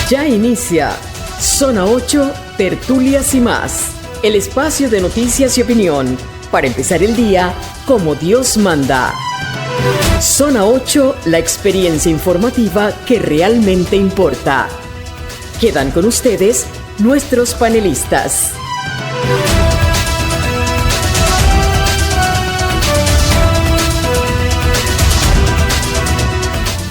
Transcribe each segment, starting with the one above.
Ya inicia Zona 8, Tertulias y más. El espacio de noticias y opinión para empezar el día como Dios manda. Zona 8, la experiencia informativa que realmente importa. Quedan con ustedes nuestros panelistas.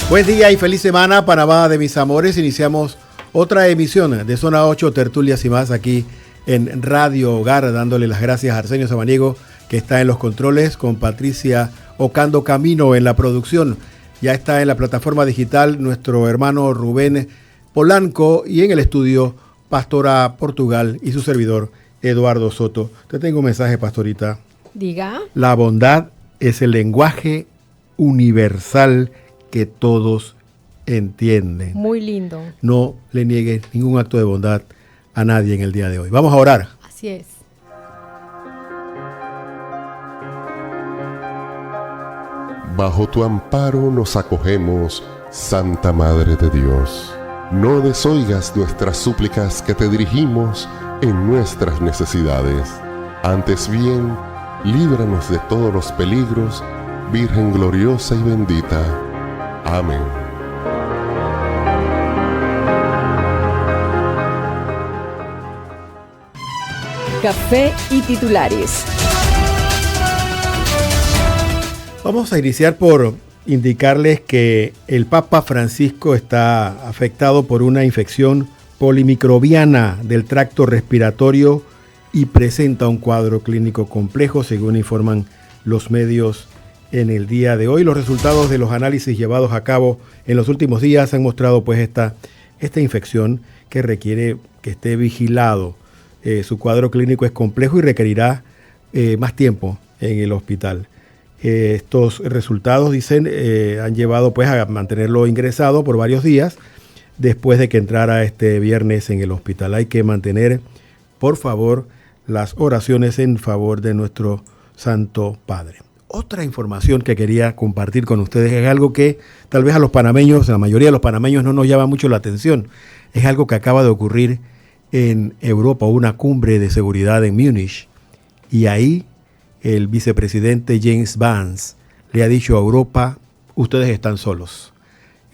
Buen día y feliz semana, Panamá de mis amores. Iniciamos otra emisión de Zona 8, Tertulias y más aquí en Radio Hogar, dándole las gracias a Arsenio Samaniego, que está en los controles, con Patricia Ocando Camino en la producción. Ya está en la plataforma digital nuestro hermano Rubén Polanco y en el estudio Pastora Portugal y su servidor Eduardo Soto. Te tengo un mensaje, Pastorita. Diga. La bondad es el lenguaje universal que todos entienden. Muy lindo. No le niegues ningún acto de bondad a nadie en el día de hoy. Vamos a orar. Así es. Bajo tu amparo nos acogemos, Santa Madre de Dios. No desoigas nuestras súplicas que te dirigimos en nuestras necesidades. Antes bien, líbranos de todos los peligros, Virgen gloriosa y bendita. Amén. Café y titulares. Vamos a iniciar por indicarles que el Papa Francisco está afectado por una infección polimicrobiana del tracto respiratorio y presenta un cuadro clínico complejo, según informan los medios en el día de hoy. Los resultados de los análisis llevados a cabo en los últimos días han mostrado pues esta infección que requiere que esté vigilado. Su cuadro clínico es complejo y requerirá más tiempo en el hospital. Estos resultados, dicen, han llevado pues a mantenerlo ingresado por varios días después de que entrara este viernes en el hospital. Hay que mantener, por favor, las oraciones en favor de nuestro Santo Padre. Otra información que quería compartir con ustedes es algo que tal vez a los panameños, a la mayoría de los panameños no nos llama mucho la atención. Es algo que acaba de ocurrir en Europa, una cumbre de seguridad en Múnich, y ahí el vicepresidente James Vance le ha dicho a Europa: ustedes están solos.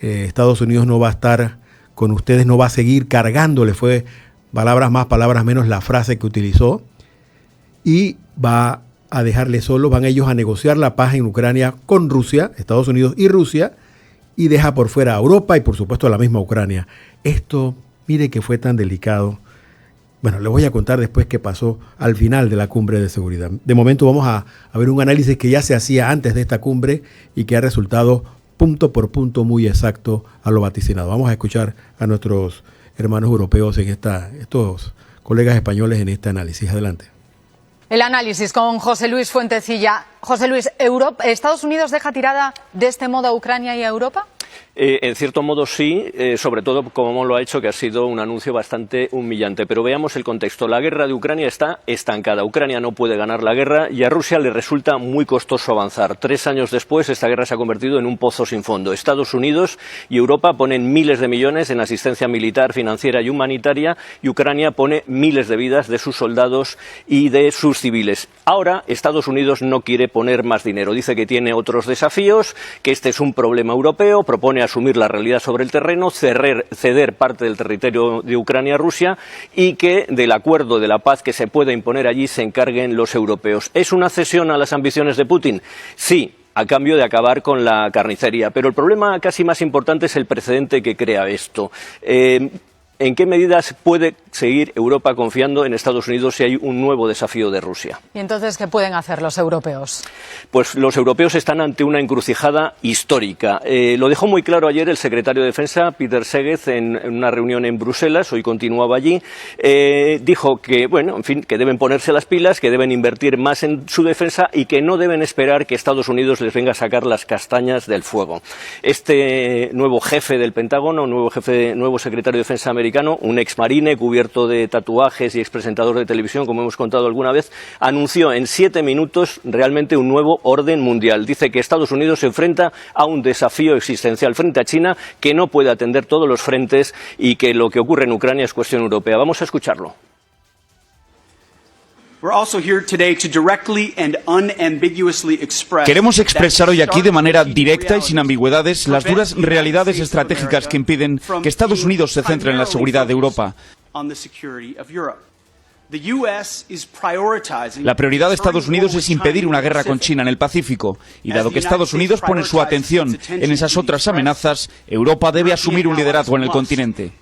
Estados Unidos no va a estar con ustedes, no va a seguir cargándole. Fue palabras más, palabras menos la frase que utilizó. Y va a dejarle solos, van ellos a negociar la paz en Ucrania con Rusia, Estados Unidos y Rusia, y deja por fuera a Europa y por supuesto a la misma Ucrania. Esto, mire que fue tan delicado. Bueno, les voy a contar después qué pasó al final de la cumbre de seguridad. De momento vamos a ver un análisis que ya se hacía antes de esta cumbre y que ha resultado punto por punto muy exacto a lo vaticinado. Vamos a escuchar a nuestros hermanos europeos en estos colegas españoles en este análisis. Adelante. El análisis con José Luis Fuentecilla. José Luis, ¿Estados Unidos deja tirada de este modo a Ucrania y a Europa? En cierto modo sí, sobre todo como lo ha hecho, que ha sido un anuncio bastante humillante. Pero veamos el contexto. La guerra de Ucrania está estancada. Ucrania no puede ganar la guerra y a Rusia le resulta muy costoso avanzar. 3 años después, esta guerra se ha convertido en un pozo sin fondo. Estados Unidos y Europa ponen miles de millones en asistencia militar, financiera y humanitaria, y Ucrania pone miles de vidas de sus soldados y de sus civiles. Ahora, Estados Unidos no quiere poner más dinero. Dice que tiene otros desafíos, que este es un problema europeo, propone asumir la realidad sobre el terreno, ceder parte del territorio de Ucrania a Rusia y que del acuerdo de la paz que se pueda imponer allí se encarguen los europeos. ¿Es una cesión a las ambiciones de Putin? Sí, a cambio de acabar con la carnicería. Pero el problema casi más importante es el precedente que crea esto. ¿En qué medidas puede seguir Europa confiando en Estados Unidos si hay un nuevo desafío de Rusia? ¿Y entonces qué pueden hacer los europeos? Pues los europeos están ante una encrucijada histórica. Lo dejó muy claro ayer el secretario de Defensa, Peter Segez, en una reunión en Bruselas, hoy continuaba allí. Dijo que, bueno, en fin, que deben ponerse las pilas, que deben invertir más en su defensa y que no deben esperar que Estados Unidos les venga a sacar las castañas del fuego. Este nuevo jefe del Pentágono, nuevo secretario de Defensa americano, norteamericano, un exmarine cubierto de tatuajes y expresentador de televisión, como hemos contado alguna vez, anunció en 7 minutos realmente un nuevo orden mundial. Dice que Estados Unidos se enfrenta a un desafío existencial frente a China, que no puede atender todos los frentes y que lo que ocurre en Ucrania es cuestión europea. Vamos a escucharlo. Queremos expresar hoy aquí de manera directa y sin ambigüedades las duras realidades estratégicas que impiden que Estados Unidos se centre en la seguridad de Europa. La prioridad de Estados Unidos es impedir una guerra con China en el Pacífico, y dado que Estados Unidos pone su atención en esas otras amenazas, Europa debe asumir un liderazgo en el continente.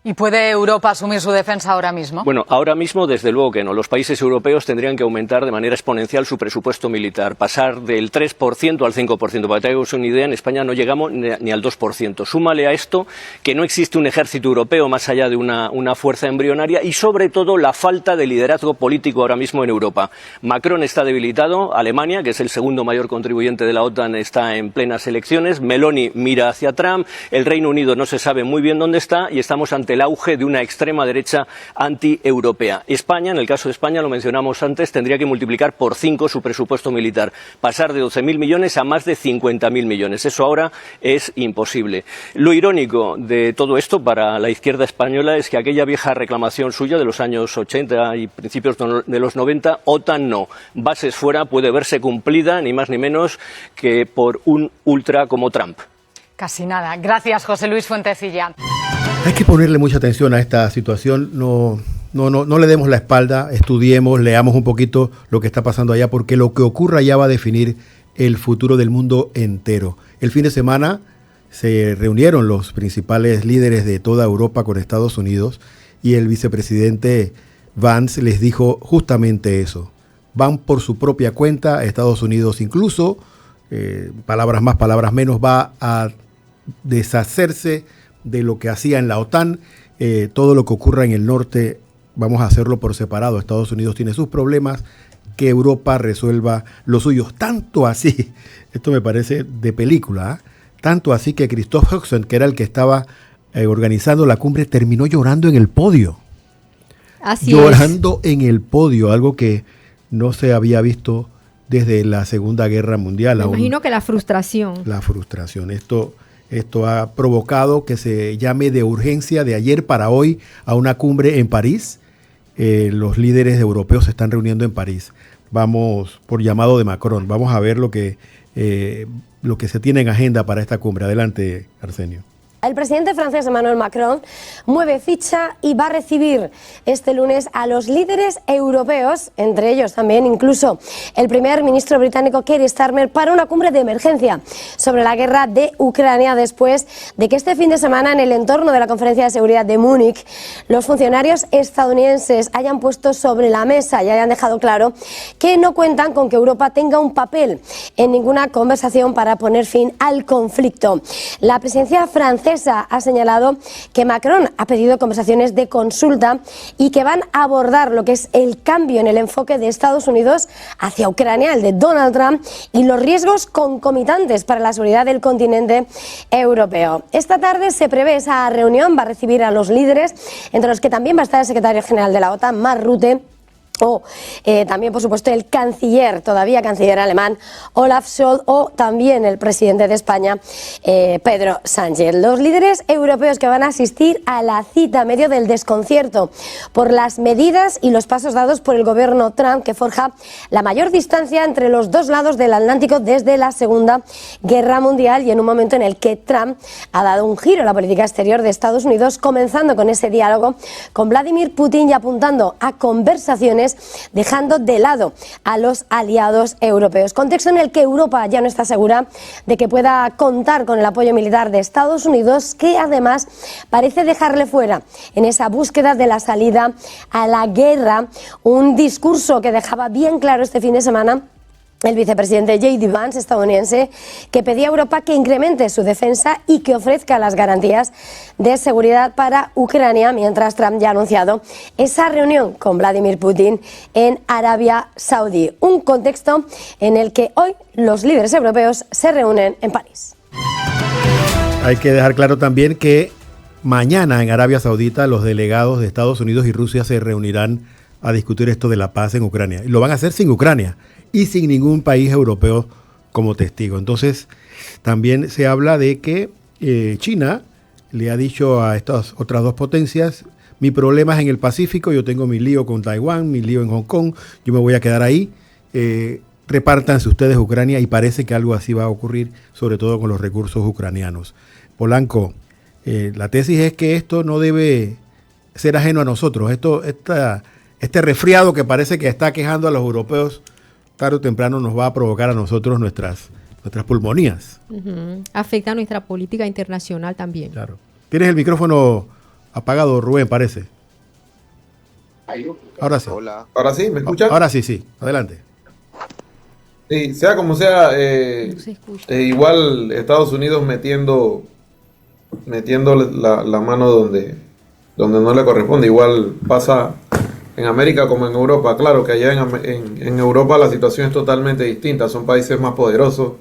¿Y puede Europa asumir su defensa ahora mismo? Bueno, ahora mismo desde luego que no. Los países europeos tendrían que aumentar de manera exponencial su presupuesto militar, pasar del 3% al 5%. Para que tengáis una idea, en España no llegamos ni al 2%. Súmale a esto que no existe un ejército europeo más allá de una fuerza embrionaria y sobre todo la falta de liderazgo político ahora mismo en Europa. Macron está debilitado, Alemania, que es el segundo mayor contribuyente de la OTAN, está en plenas elecciones, Meloni mira hacia Trump, el Reino Unido no se sabe muy bien dónde está y estamos ante el auge de una extrema derecha anti-europea. España, en el caso de España, lo mencionamos antes, tendría que multiplicar por 5 su presupuesto militar, pasar de 12.000 millones a más de 50.000 millones. Eso ahora es imposible. Lo irónico de todo esto para la izquierda española es que aquella vieja reclamación suya de los años 80 y principios de los 90, OTAN no, bases fuera, puede verse cumplida ni más ni menos que por un ultra como Trump. Casi nada. Gracias, José Luis Fuentecilla. Hay que ponerle mucha atención a esta situación, no le demos la espalda, estudiemos, leamos un poquito lo que está pasando allá, porque lo que ocurra allá va a definir el futuro del mundo entero. El fin de semana se reunieron los principales líderes de toda Europa con Estados Unidos y el vicepresidente Vance les dijo justamente eso. Van por su propia cuenta, Estados Unidos incluso, palabras más, palabras menos, va a deshacerse de lo que hacía en la OTAN, todo lo que ocurra en el norte, vamos a hacerlo por separado. Estados Unidos tiene sus problemas, que Europa resuelva los suyos. Tanto así, esto me parece de película, tanto así que Christoph Högsen, que era el que estaba organizando la cumbre, terminó llorando en el podio. Llorando en el podio, algo que no se había visto desde la Segunda Guerra Mundial. Me imagino que la frustración. La frustración. Esto ha provocado que se llame de urgencia de ayer para hoy a una cumbre en París. Los líderes europeos se están reuniendo en París. Vamos por llamado de Macron. Vamos a ver lo que se tiene en agenda para esta cumbre. Adelante, Arsenio. El presidente francés Emmanuel Macron mueve ficha y va a recibir este lunes a los líderes europeos, entre ellos también incluso el primer ministro británico Keir Starmer, para una cumbre de emergencia sobre la guerra de Ucrania, después de que este fin de semana, en el entorno de la Conferencia de Seguridad de Múnich, los funcionarios estadounidenses hayan puesto sobre la mesa y hayan dejado claro que no cuentan con que Europa tenga un papel en ninguna conversación para poner fin al conflicto. La presidencia francesa ha señalado que Macron ha pedido conversaciones de consulta y que van a abordar lo que es el cambio en el enfoque de Estados Unidos hacia Ucrania, el de Donald Trump, y los riesgos concomitantes para la seguridad del continente europeo. Esta tarde se prevé esa reunión, va a recibir a los líderes, entre los que también va a estar el secretario general de la OTAN, Mark Rutte, o también, por supuesto, el todavía canciller alemán, Olaf Scholz, o también el presidente de España, Pedro Sánchez. Los líderes europeos que van a asistir a la cita, en medio del desconcierto por las medidas y los pasos dados por el gobierno Trump, que forja la mayor distancia entre los dos lados del Atlántico desde la Segunda Guerra Mundial, y en un momento en el que Trump ha dado un giro a la política exterior de Estados Unidos, comenzando con ese diálogo con Vladimir Putin y apuntando a conversaciones, dejando de lado a los aliados europeos. Contexto en el que Europa ya no está segura de que pueda contar con el apoyo militar de Estados Unidos, que además parece dejarle fuera en esa búsqueda de la salida a la guerra. Un discurso que dejaba bien claro este fin de semana el vicepresidente J.D. Vance, estadounidense, que pedía a Europa que incremente su defensa y que ofrezca las garantías de seguridad para Ucrania, mientras Trump ya ha anunciado esa reunión con Vladimir Putin en Arabia Saudí. Un contexto en el que hoy los líderes europeos se reúnen en París. Hay que dejar claro también que Mañana en Arabia Saudita los delegados de Estados Unidos y Rusia se reunirán a discutir esto de la paz en Ucrania. Y lo van a hacer sin Ucrania y sin ningún país europeo como testigo. Entonces, también se habla de que China le ha dicho a estas otras dos potencias: mi problema es en el Pacífico, yo tengo mi lío con Taiwán, mi lío en Hong Kong, yo me voy a quedar ahí, repártanse ustedes Ucrania, y parece que algo así va a ocurrir, sobre todo con los recursos ucranianos. Polanco, la tesis es que esto no debe ser ajeno a nosotros. Este resfriado que parece que está quejando a los europeos, tarde o temprano nos va a provocar a nosotros nuestras pulmonías. Afecta a nuestra política internacional también. Claro. Tienes el micrófono apagado, Rubén, parece. Ahora sí. Hola. ¿Ahora sí? ¿Me escuchan? Ahora sí. Adelante. Sí, sea como sea, igual Estados Unidos metiendo la mano donde no le corresponde. Igual pasa en América como en Europa. Claro que allá en Europa la situación es totalmente distinta. Son países más poderosos,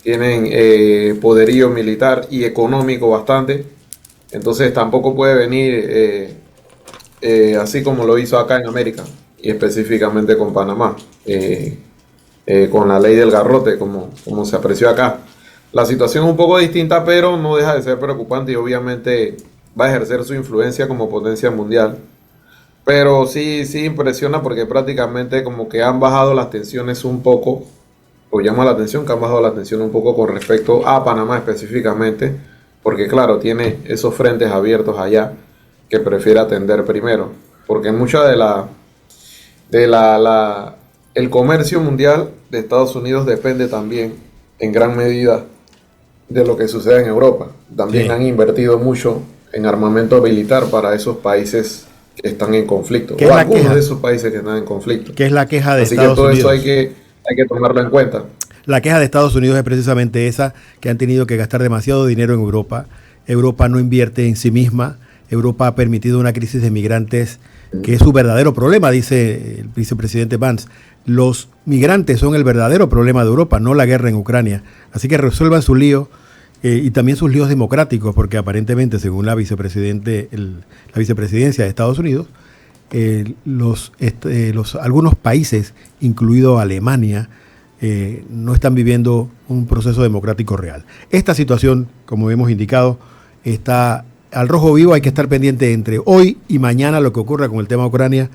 tienen poderío militar y económico bastante. Entonces tampoco puede venir así como lo hizo acá en América, y específicamente con Panamá, con la ley del garrote, como se apreció acá. La situación es un poco distinta, pero no deja de ser preocupante, y obviamente va a ejercer su influencia como potencia mundial. Pero sí impresiona, porque prácticamente como que han bajado las tensiones un poco, o llama la atención que han bajado la tensión un poco con respecto a Panamá específicamente, porque claro, tiene esos frentes abiertos allá que prefiere atender primero, porque mucha el comercio mundial de Estados Unidos depende también en gran medida de lo que sucede en Europa. También sí han invertido mucho en armamento militar para esos países que están en conflicto, o algunos de esos países que están en conflicto. ¿Qué es la queja de Así Estados que todo Unidos? Eso hay que tomarlo en cuenta. La queja de Estados Unidos es precisamente esa, que han tenido que gastar demasiado dinero en Europa. Europa no invierte en sí misma. Europa ha permitido una crisis de migrantes que es su verdadero problema, dice el vicepresidente Vance. Los migrantes son el verdadero problema de Europa, no la guerra en Ucrania. Así que resuelvan su lío y también sus líos democráticos, porque aparentemente, según la vicepresidencia de Estados Unidos, algunos países, incluido Alemania, no están viviendo un proceso democrático real. Esta situación, como hemos indicado, está al rojo vivo. Hay que estar pendiente entre hoy y mañana lo que ocurra con el tema Ucrania,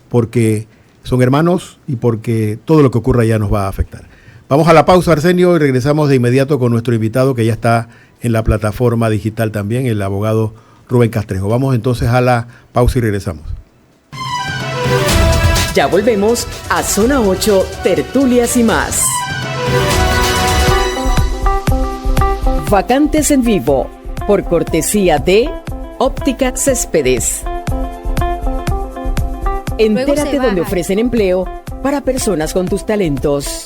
porque son hermanos y porque todo lo que ocurra ya nos va a afectar. Vamos a la pausa, Arsenio, y regresamos de inmediato con nuestro invitado, que ya está en la plataforma digital también, el abogado Rubén Castrejo. Vamos entonces a la pausa y regresamos. Ya volvemos a Zona 8, Tertulias y más. Vacantes en vivo, por cortesía de Óptica Céspedes. Entérate donde ofrecen empleo para personas con tus talentos.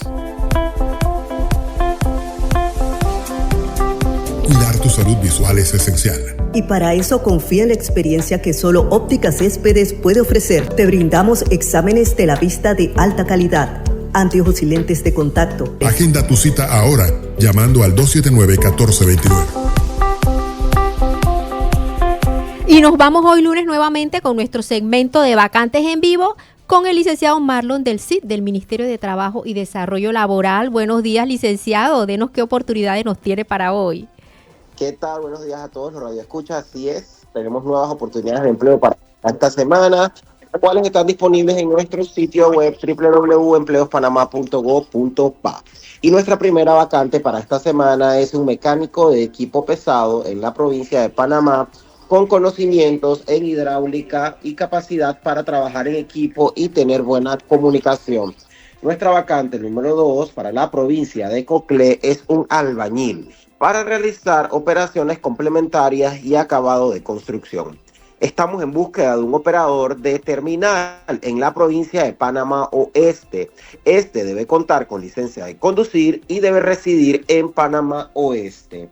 Cuidar tu salud visual es esencial. Y para eso confía en la experiencia que solo Óptica Céspedes puede ofrecer. Te brindamos exámenes de la vista de alta calidad, anteojos y lentes de contacto. Agenda tu cita ahora, llamando al 279-1429. Y nos vamos hoy lunes nuevamente con nuestro segmento de Vacantes en Vivo con el licenciado Marlon del CID, del Ministerio de Trabajo y Desarrollo Laboral. Buenos días, licenciado. Denos qué oportunidades nos tiene para hoy. ¿Qué tal? Buenos días a todos los radioescuchas. Así es, tenemos nuevas oportunidades de empleo para esta semana, las cuales están disponibles en nuestro sitio web www.empleospanama.gov.pa. Y nuestra primera vacante para esta semana es un mecánico de equipo pesado en la provincia de Panamá, con conocimientos en hidráulica y capacidad para trabajar en equipo y tener buena comunicación. Nuestra vacante número 2 para la provincia de Coclé es un albañil para realizar operaciones complementarias y acabado de construcción. Estamos en búsqueda de un operador de terminal en la provincia de Panamá Oeste. Este debe contar con licencia de conducir y debe residir en Panamá Oeste.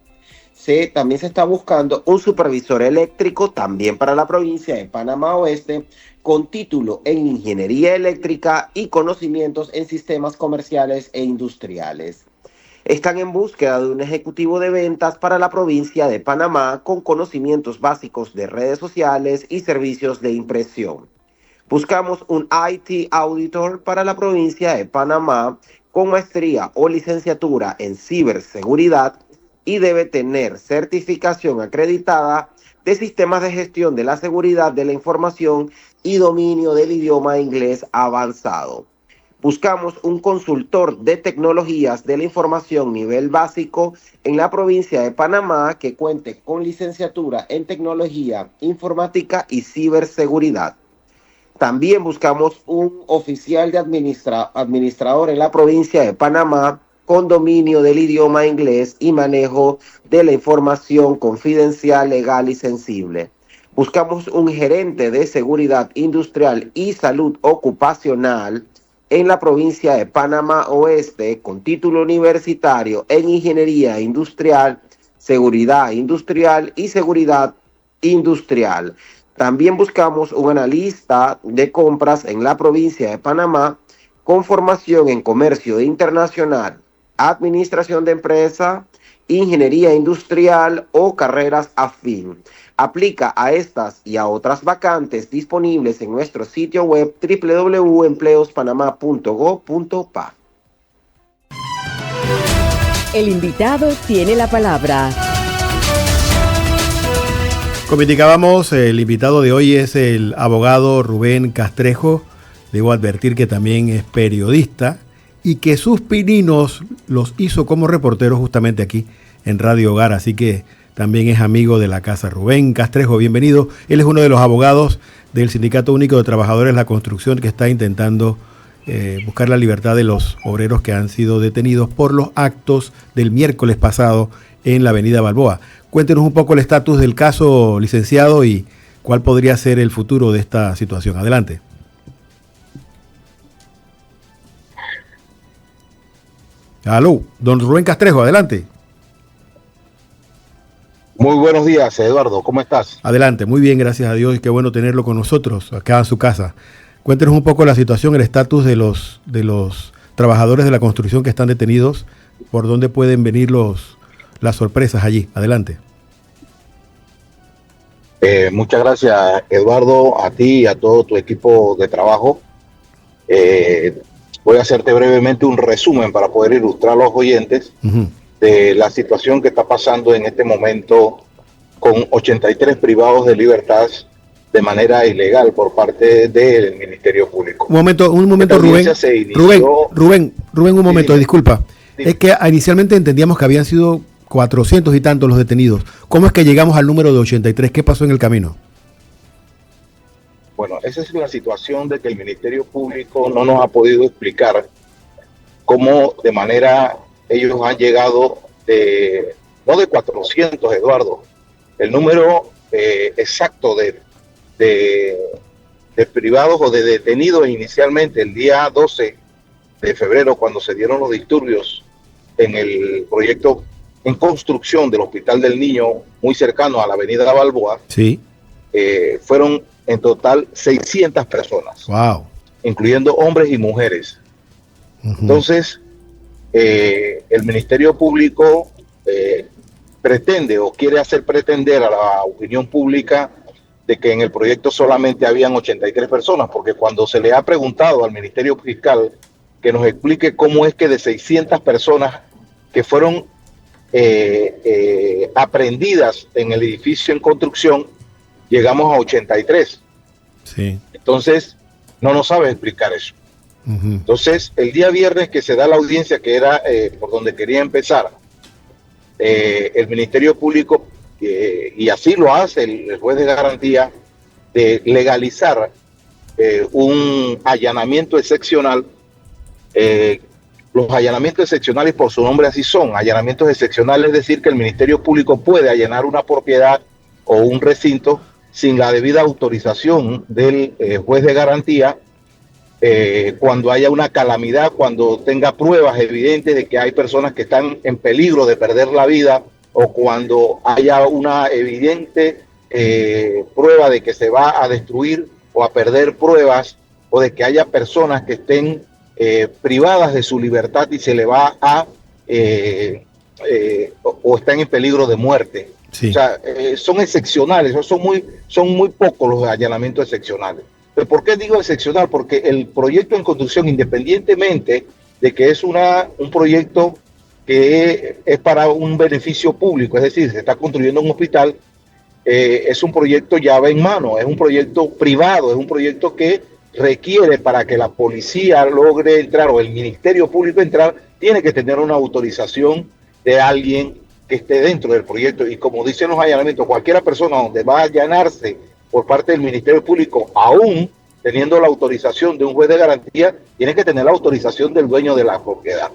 También se está buscando un supervisor eléctrico también para la provincia de Panamá Oeste, con título en ingeniería eléctrica y conocimientos en sistemas comerciales e industriales. Están en búsqueda de un ejecutivo de ventas para la provincia de Panamá con conocimientos básicos de redes sociales y servicios de impresión. Buscamos un IT auditor para la provincia de Panamá con maestría o licenciatura en ciberseguridad y debe tener certificación acreditada de sistemas de gestión de la seguridad de la información y dominio del idioma inglés avanzado. Buscamos un consultor de tecnologías de la información nivel básico en la provincia de Panamá que cuente con licenciatura en tecnología informática y ciberseguridad. También buscamos un oficial de administrador en la provincia de Panamá con dominio del idioma inglés y manejo de la información confidencial, legal y sensible. Buscamos un gerente de seguridad industrial y salud ocupacional en la provincia de Panamá Oeste con título universitario en ingeniería industrial, seguridad industrial y seguridad industrial. También buscamos un analista de compras en la provincia de Panamá con formación en comercio internacional, administración de empresa, ingeniería industrial o carreras afín. Aplica a estas y a otras vacantes disponibles en nuestro sitio web www.empleospanama.gov.pa. El invitado tiene la palabra. Como indicábamos, el invitado de hoy es el abogado Rubén Castrejo. Debo advertir que también es periodista y que sus pininos los hizo como reportero justamente aquí en Radio Hogar, así que también es amigo de la casa. Rubén Castrejo, bienvenido. Él es uno de los abogados del Sindicato Único de Trabajadores de la Construcción que está intentando buscar la libertad de los obreros que han sido detenidos por los actos del miércoles pasado en la avenida Balboa. Cuéntenos un poco el estatus del caso, licenciado, y cuál podría ser el futuro de esta situación. Adelante. Aló, don Rubén Castrejo, adelante. Muy buenos días, Eduardo, ¿cómo estás? Adelante, muy bien, gracias a Dios, y qué bueno tenerlo con nosotros acá en su casa. Cuéntenos un poco la situación, el estatus de los trabajadores de la construcción que están detenidos, por dónde pueden venir las sorpresas allí. Adelante. Muchas gracias, Eduardo, a ti y a todo tu equipo de trabajo. Voy a hacerte brevemente un resumen para poder ilustrar a los oyentes de la situación que está pasando en este momento con 83 privados de libertad de manera ilegal por parte del Ministerio Público. Un momento, Rubén, un momento, sí, disculpa. Dime. Es que inicialmente entendíamos que habían sido 400 y tantos los detenidos. ¿Cómo es que llegamos al número de 83? ¿Qué pasó en el camino? Bueno, esa es la situación de que el Ministerio Público no nos ha podido explicar cómo de manera ellos han llegado no de 400, Eduardo, el número exacto de privados o de detenidos inicialmente el día 12 de febrero, cuando se dieron los disturbios en el proyecto en construcción del Hospital del Niño, muy cercano a la avenida Balboa. Sí. Fueron en total 600 personas. Wow. Incluyendo hombres y mujeres. Entonces, el Ministerio Público pretende o quiere hacer pretender a la opinión pública de que en el proyecto solamente habían 83 personas, porque cuando se le ha preguntado al Ministerio Fiscal que nos explique cómo es que de 600 personas que fueron aprehendidas en el edificio en construcción, llegamos a 83. Sí. Entonces, no nos sabe explicar eso. Entonces, el día viernes que se da la audiencia, que era por donde quería empezar, el Ministerio Público, y así lo hace el juez de garantía, de legalizar un allanamiento excepcional. Los allanamientos excepcionales, por su nombre así son, allanamientos excepcionales, es decir, que el Ministerio Público puede allanar una propiedad o un recinto sin la debida autorización del juez de garantía, cuando haya una calamidad, cuando tenga pruebas evidentes de que hay personas que están en peligro de perder la vida, o cuando haya una evidente prueba de que se va a destruir o a perder pruebas, o de que haya personas que estén privadas de su libertad y se le va a o están en peligro de muerte. Sí. O sea, son excepcionales, son muy pocos los allanamientos excepcionales. ¿Pero por qué digo excepcional? Porque el proyecto en construcción, independientemente de que es un proyecto que es para un beneficio público, es decir, se está construyendo un hospital, es un proyecto llave en mano, es un proyecto privado, es un proyecto que requiere, para que la policía logre entrar o el Ministerio Público entrar, tiene que tener una autorización de alguien que esté dentro del proyecto. Y como dicen los allanamientos, cualquiera persona donde va a allanarse por parte del Ministerio Público, aún teniendo la autorización de un juez de garantía, tiene que tener la autorización del dueño de la propiedad.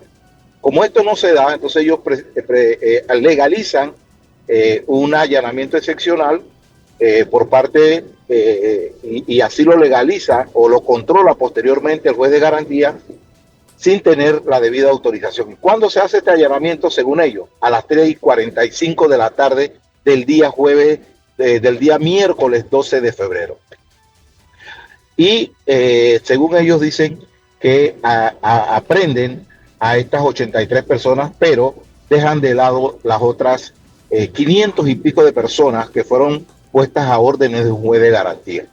Como esto no se da, entonces ellos legalizan un allanamiento excepcional por parte, y así lo legaliza o lo controla posteriormente el juez de garantía sin tener la debida autorización. ¿Cuándo se hace este allanamiento? Según ellos, a las 3:45 de la tarde del día jueves, del día miércoles 12 de febrero. Y según ellos dicen que aprenden a estas 83 personas, pero dejan de lado las otras 500 y pico de personas que fueron puestas a órdenes de un juez de garantía.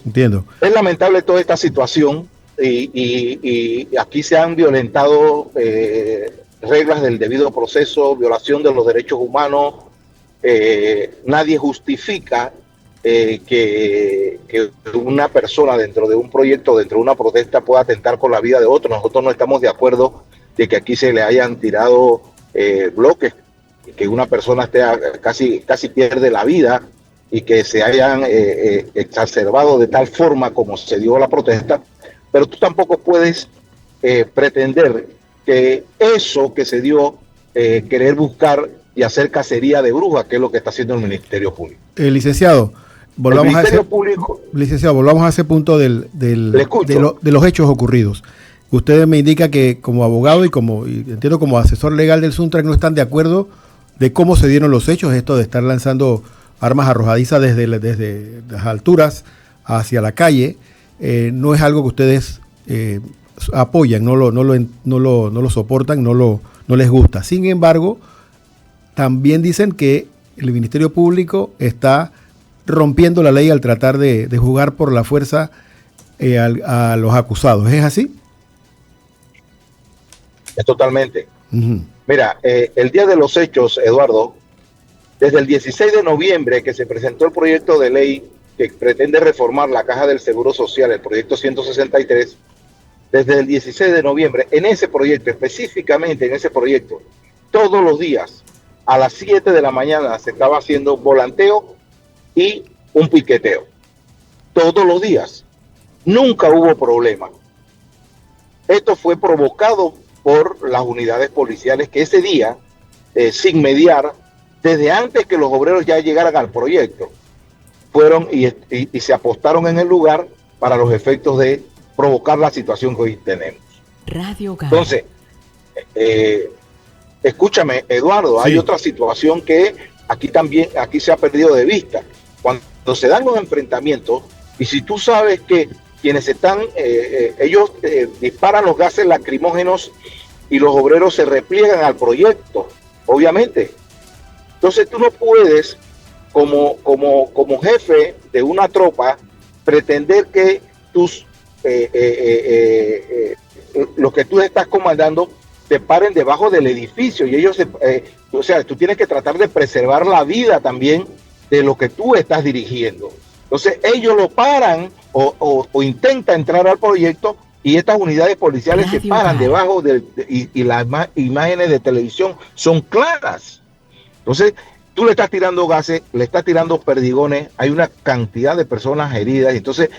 Entiendo. Es lamentable toda esta situación y aquí se han violentado reglas del debido proceso, violación de los derechos humanos. Nadie justifica que una persona dentro de un proyecto, dentro de una protesta, pueda atentar con la vida de otro. Nosotros no estamos de acuerdo de que aquí se le hayan tirado bloques, que una persona esté casi pierde la vida y que se hayan exacerbado de tal forma como se dio la protesta. Pero tú tampoco puedes pretender que eso que se dio, querer buscar y hacer cacería de brujas, que es lo que está haciendo el Ministerio Público. Licenciado, volvamos a ese punto de los hechos ocurridos. Usted me indica que como abogado y entiendo como asesor legal del Suntrack no están de acuerdo de cómo se dieron los hechos, esto de estar lanzando armas arrojadizas desde las alturas hacia la calle. No es algo que ustedes apoyan, no lo soportan, no les gusta. Sin embargo, también dicen que el Ministerio Público está rompiendo la ley al tratar de jugar por la fuerza a los acusados. ¿Es así? Es totalmente. Mira, el día de los hechos, Eduardo, desde el 16 de noviembre que se presentó el proyecto de ley que pretende reformar la Caja del Seguro Social, el proyecto 163, desde el 16 de noviembre, en ese proyecto, específicamente en ese proyecto, todos los días a las 7 de la mañana se estaba haciendo volanteo y un piqueteo. Todos los días. Nunca hubo problema. Esto fue provocado por las unidades policiales que ese día, sin mediar, desde antes que los obreros ya llegaran al proyecto, fueron y se apostaron en el lugar para los efectos de provocar la situación que hoy tenemos. Entonces, escúchame, Eduardo, sí. Hay otra situación que aquí se ha perdido de vista. Cuando se dan los enfrentamientos, y si tú sabes que quienes están, ellos disparan los gases lacrimógenos y los obreros se repliegan al proyecto, obviamente. Entonces tú no puedes, como jefe de una tropa, pretender que los que tú estás comandando te paren debajo del edificio y ellos, o sea, tú tienes que tratar de preservar la vida también de lo que tú estás dirigiendo. Entonces ellos lo paran o intentan entrar al proyecto y estas unidades policiales se paran debajo y las imágenes de televisión son claras. Entonces tú le estás tirando gases, le estás tirando perdigones, hay una cantidad de personas heridas, y entonces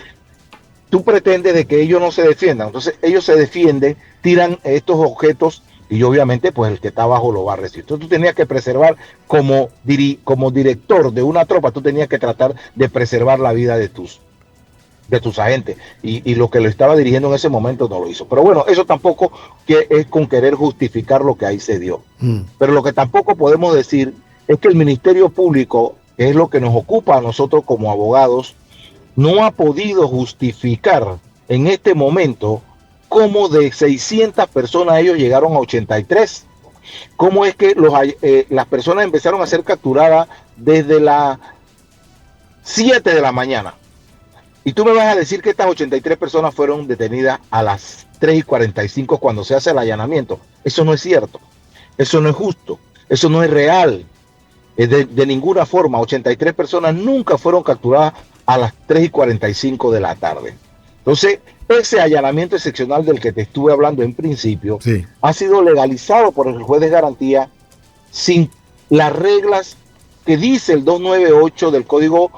tú pretendes de que ellos no se defiendan. Entonces ellos se defienden, tiran estos objetos y obviamente pues el que está abajo lo va a recibir. Entonces tú tenías que preservar, como director de una tropa, tú tenías que tratar de preservar la vida de tus agentes, y lo que lo estaba dirigiendo en ese momento no lo hizo. Pero bueno, eso tampoco es con querer justificar lo que ahí se dio. Pero lo que tampoco podemos decir es que el Ministerio Público, que es lo que nos ocupa a nosotros como abogados, no ha podido justificar en este momento cómo de 600 personas ellos llegaron a 83 cómo es que las personas empezaron a ser capturadas desde las 7 de la mañana. Y tú me vas a decir que estas 83 personas fueron detenidas a las 3:45 cuando se hace el allanamiento. Eso no es cierto, eso no es justo, eso no es real. De ninguna forma, 83 personas nunca fueron capturadas a las 3:45 de la tarde. Entonces, ese allanamiento excepcional del que te estuve hablando en principio, sí, ha sido legalizado por el juez de garantía sin las reglas que dice el 298 del Código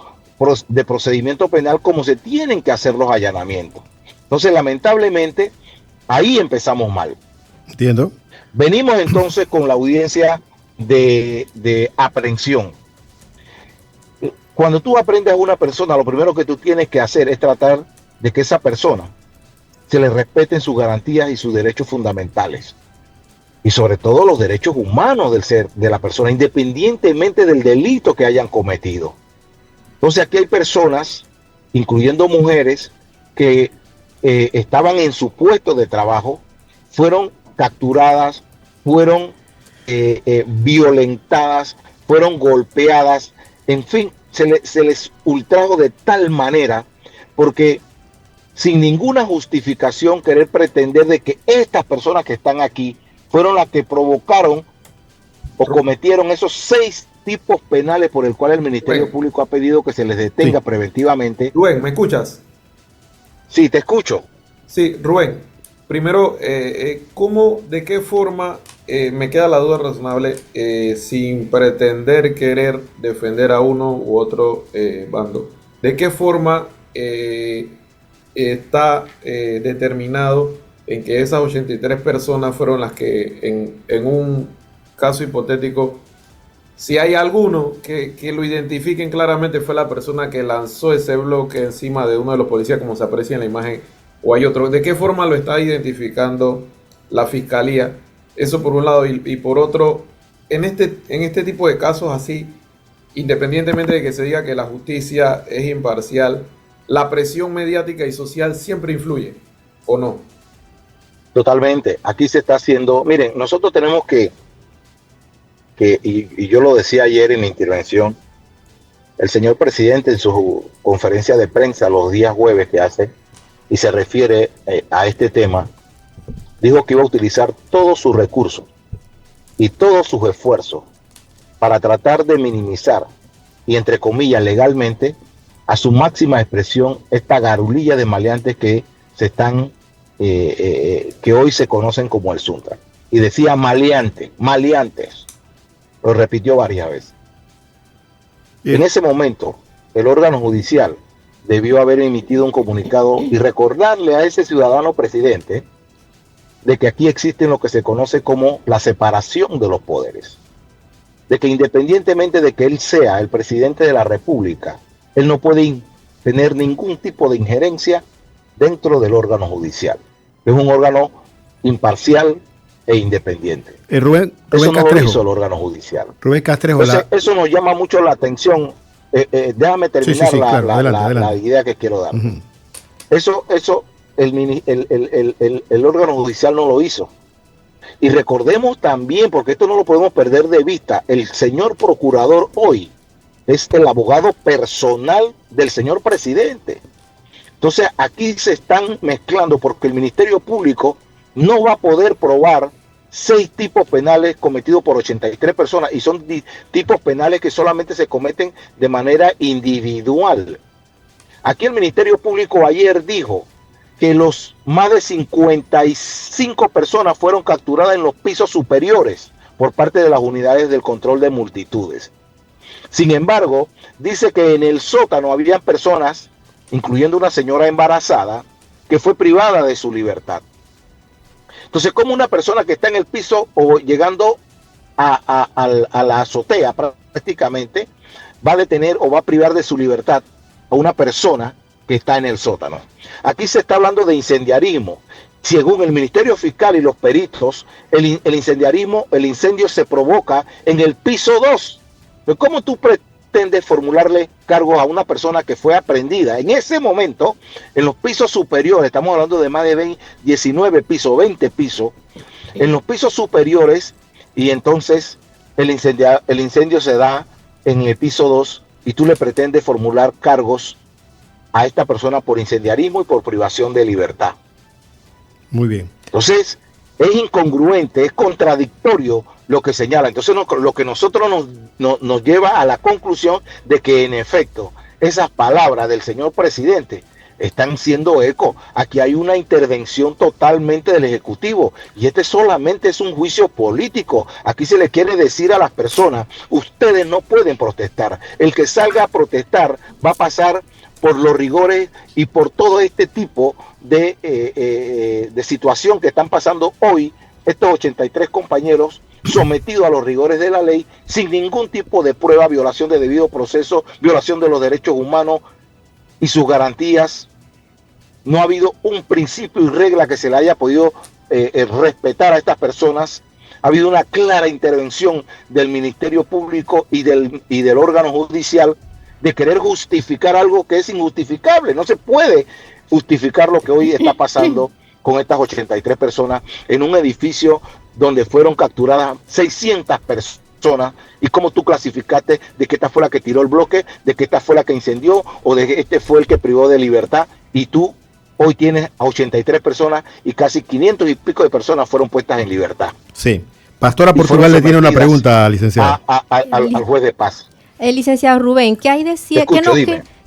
de Procedimiento Penal, como se tienen que hacer los allanamientos. Entonces, lamentablemente, ahí empezamos mal. Entiendo. Venimos entonces con la audiencia de aprehensión. Cuando tú aprendes a una persona, lo primero que tú tienes que hacer es tratar de que esa persona se le respeten sus garantías y sus derechos fundamentales. Y sobre todo los derechos humanos del ser, de la persona, independientemente del delito que hayan cometido. Entonces aquí hay personas, incluyendo mujeres, que estaban en su puesto de trabajo, fueron capturadas, fueron violentadas, fueron golpeadas, en fin, se les ultrajó de tal manera, porque sin ninguna justificación querer pretender de que estas personas que están aquí fueron las que provocaron o cometieron esos 6 tipos penales por el cual el Ministerio Público ha pedido que se les detenga preventivamente. Rubén, ¿me escuchas? Sí, te escucho. Sí, Rubén, primero, de qué forma, me queda la duda razonable, sin pretender querer defender a uno u otro bando, ¿de qué forma está determinado en que esas 83 personas fueron las que en un caso hipotético, si hay alguno que lo identifiquen claramente, fue la persona que lanzó ese bloque encima de uno de los policías, como se aprecia en la imagen, o hay otro? ¿De qué forma lo está identificando la fiscalía? Eso por un lado, y por otro, en este tipo de casos así, independientemente de que se diga que la justicia es imparcial, la presión mediática y social siempre influye, ¿o no? Totalmente. Aquí se está haciendo, miren, nosotros tenemos que y yo lo decía ayer en mi intervención, el señor presidente en su conferencia de prensa los días jueves que hace, y se refiere a este tema, dijo que iba a utilizar todos sus recursos y todos sus esfuerzos para tratar de minimizar y, entre comillas, legalmente, a su máxima expresión, esta garulilla de maleantes que se están, que hoy se conocen como el Suntra. Y decía maleantes, lo repitió varias veces. En ese momento, el órgano judicial debió haber emitido un comunicado y recordarle a ese ciudadano presidente de que aquí existe lo que se conoce como la separación de los poderes, de que independientemente de que él sea el presidente de la República, él no puede tener ningún tipo de injerencia dentro del órgano judicial. Es un órgano imparcial e independiente. Rubén eso no Castrejo. Lo hizo el órgano judicial. Rubén Castrejo. Entonces, eso nos llama mucho la atención. Déjame terminar la idea que quiero dar. Uh-huh. Eso el órgano judicial no lo hizo. Y recordemos también, porque esto no lo podemos perder de vista, el señor procurador hoy es el abogado personal del señor presidente. Entonces aquí se están mezclando, porque el Ministerio Público no va a poder probar 6 tipos penales cometidos por 83 personas, y son tipos penales que solamente se cometen de manera individual. Aquí el Ministerio Público ayer dijo que los más de 55 personas fueron capturadas en los pisos superiores por parte de las unidades del control de multitudes. Sin embargo, dice que en el sótano había personas, incluyendo una señora embarazada, que fue privada de su libertad. Entonces, ¿cómo una persona que está en el piso o llegando a la azotea prácticamente va a detener o va a privar de su libertad a una persona que está en el sótano? Aquí se está hablando de incendiarismo. Según el Ministerio Fiscal y los peritos, el incendio se provoca en el piso 2. ¿Cómo tú pretendes formularle cargos a una persona que fue aprehendida en ese momento en los pisos superiores? Estamos hablando de más de 19 pisos, 20 pisos. En los pisos superiores, y entonces el incendio se da en el piso 2 y tú le pretendes formular cargos a esta persona por incendiarismo y por privación de libertad. Muy bien. Entonces, es incongruente, es contradictorio lo que señala. Entonces, lo que nosotros nos lleva a la conclusión de que, en efecto, esas palabras del señor presidente están siendo eco. Aquí hay una intervención totalmente del Ejecutivo y este solamente es un juicio político. Aquí se le quiere decir a las personas, ustedes no pueden protestar. El que salga a protestar va a pasar por los rigores y por todo este tipo de situación que están pasando hoy estos 83 compañeros sometidos a los rigores de la ley sin ningún tipo de prueba, violación de debido proceso, violación de los derechos humanos y sus garantías. No ha habido un principio y regla que se le haya podido respetar a estas personas. Ha habido una clara intervención del Ministerio Público y del órgano judicial de querer justificar algo que es injustificable. No se puede justificar lo que hoy está pasando con estas 83 personas en un edificio donde fueron capturadas 600 personas. ¿Y cómo tú clasificaste de que esta fue la que tiró el bloque, de que esta fue la que incendió o de que este fue el que privó de libertad? Y tú hoy tienes a 83 personas y casi 500 y pico de personas fueron puestas en libertad. Sí. Pastora Portugal le tiene una pregunta, licenciado. Al juez de paz. El licenciado Rubén, ¿qué hay de cierto?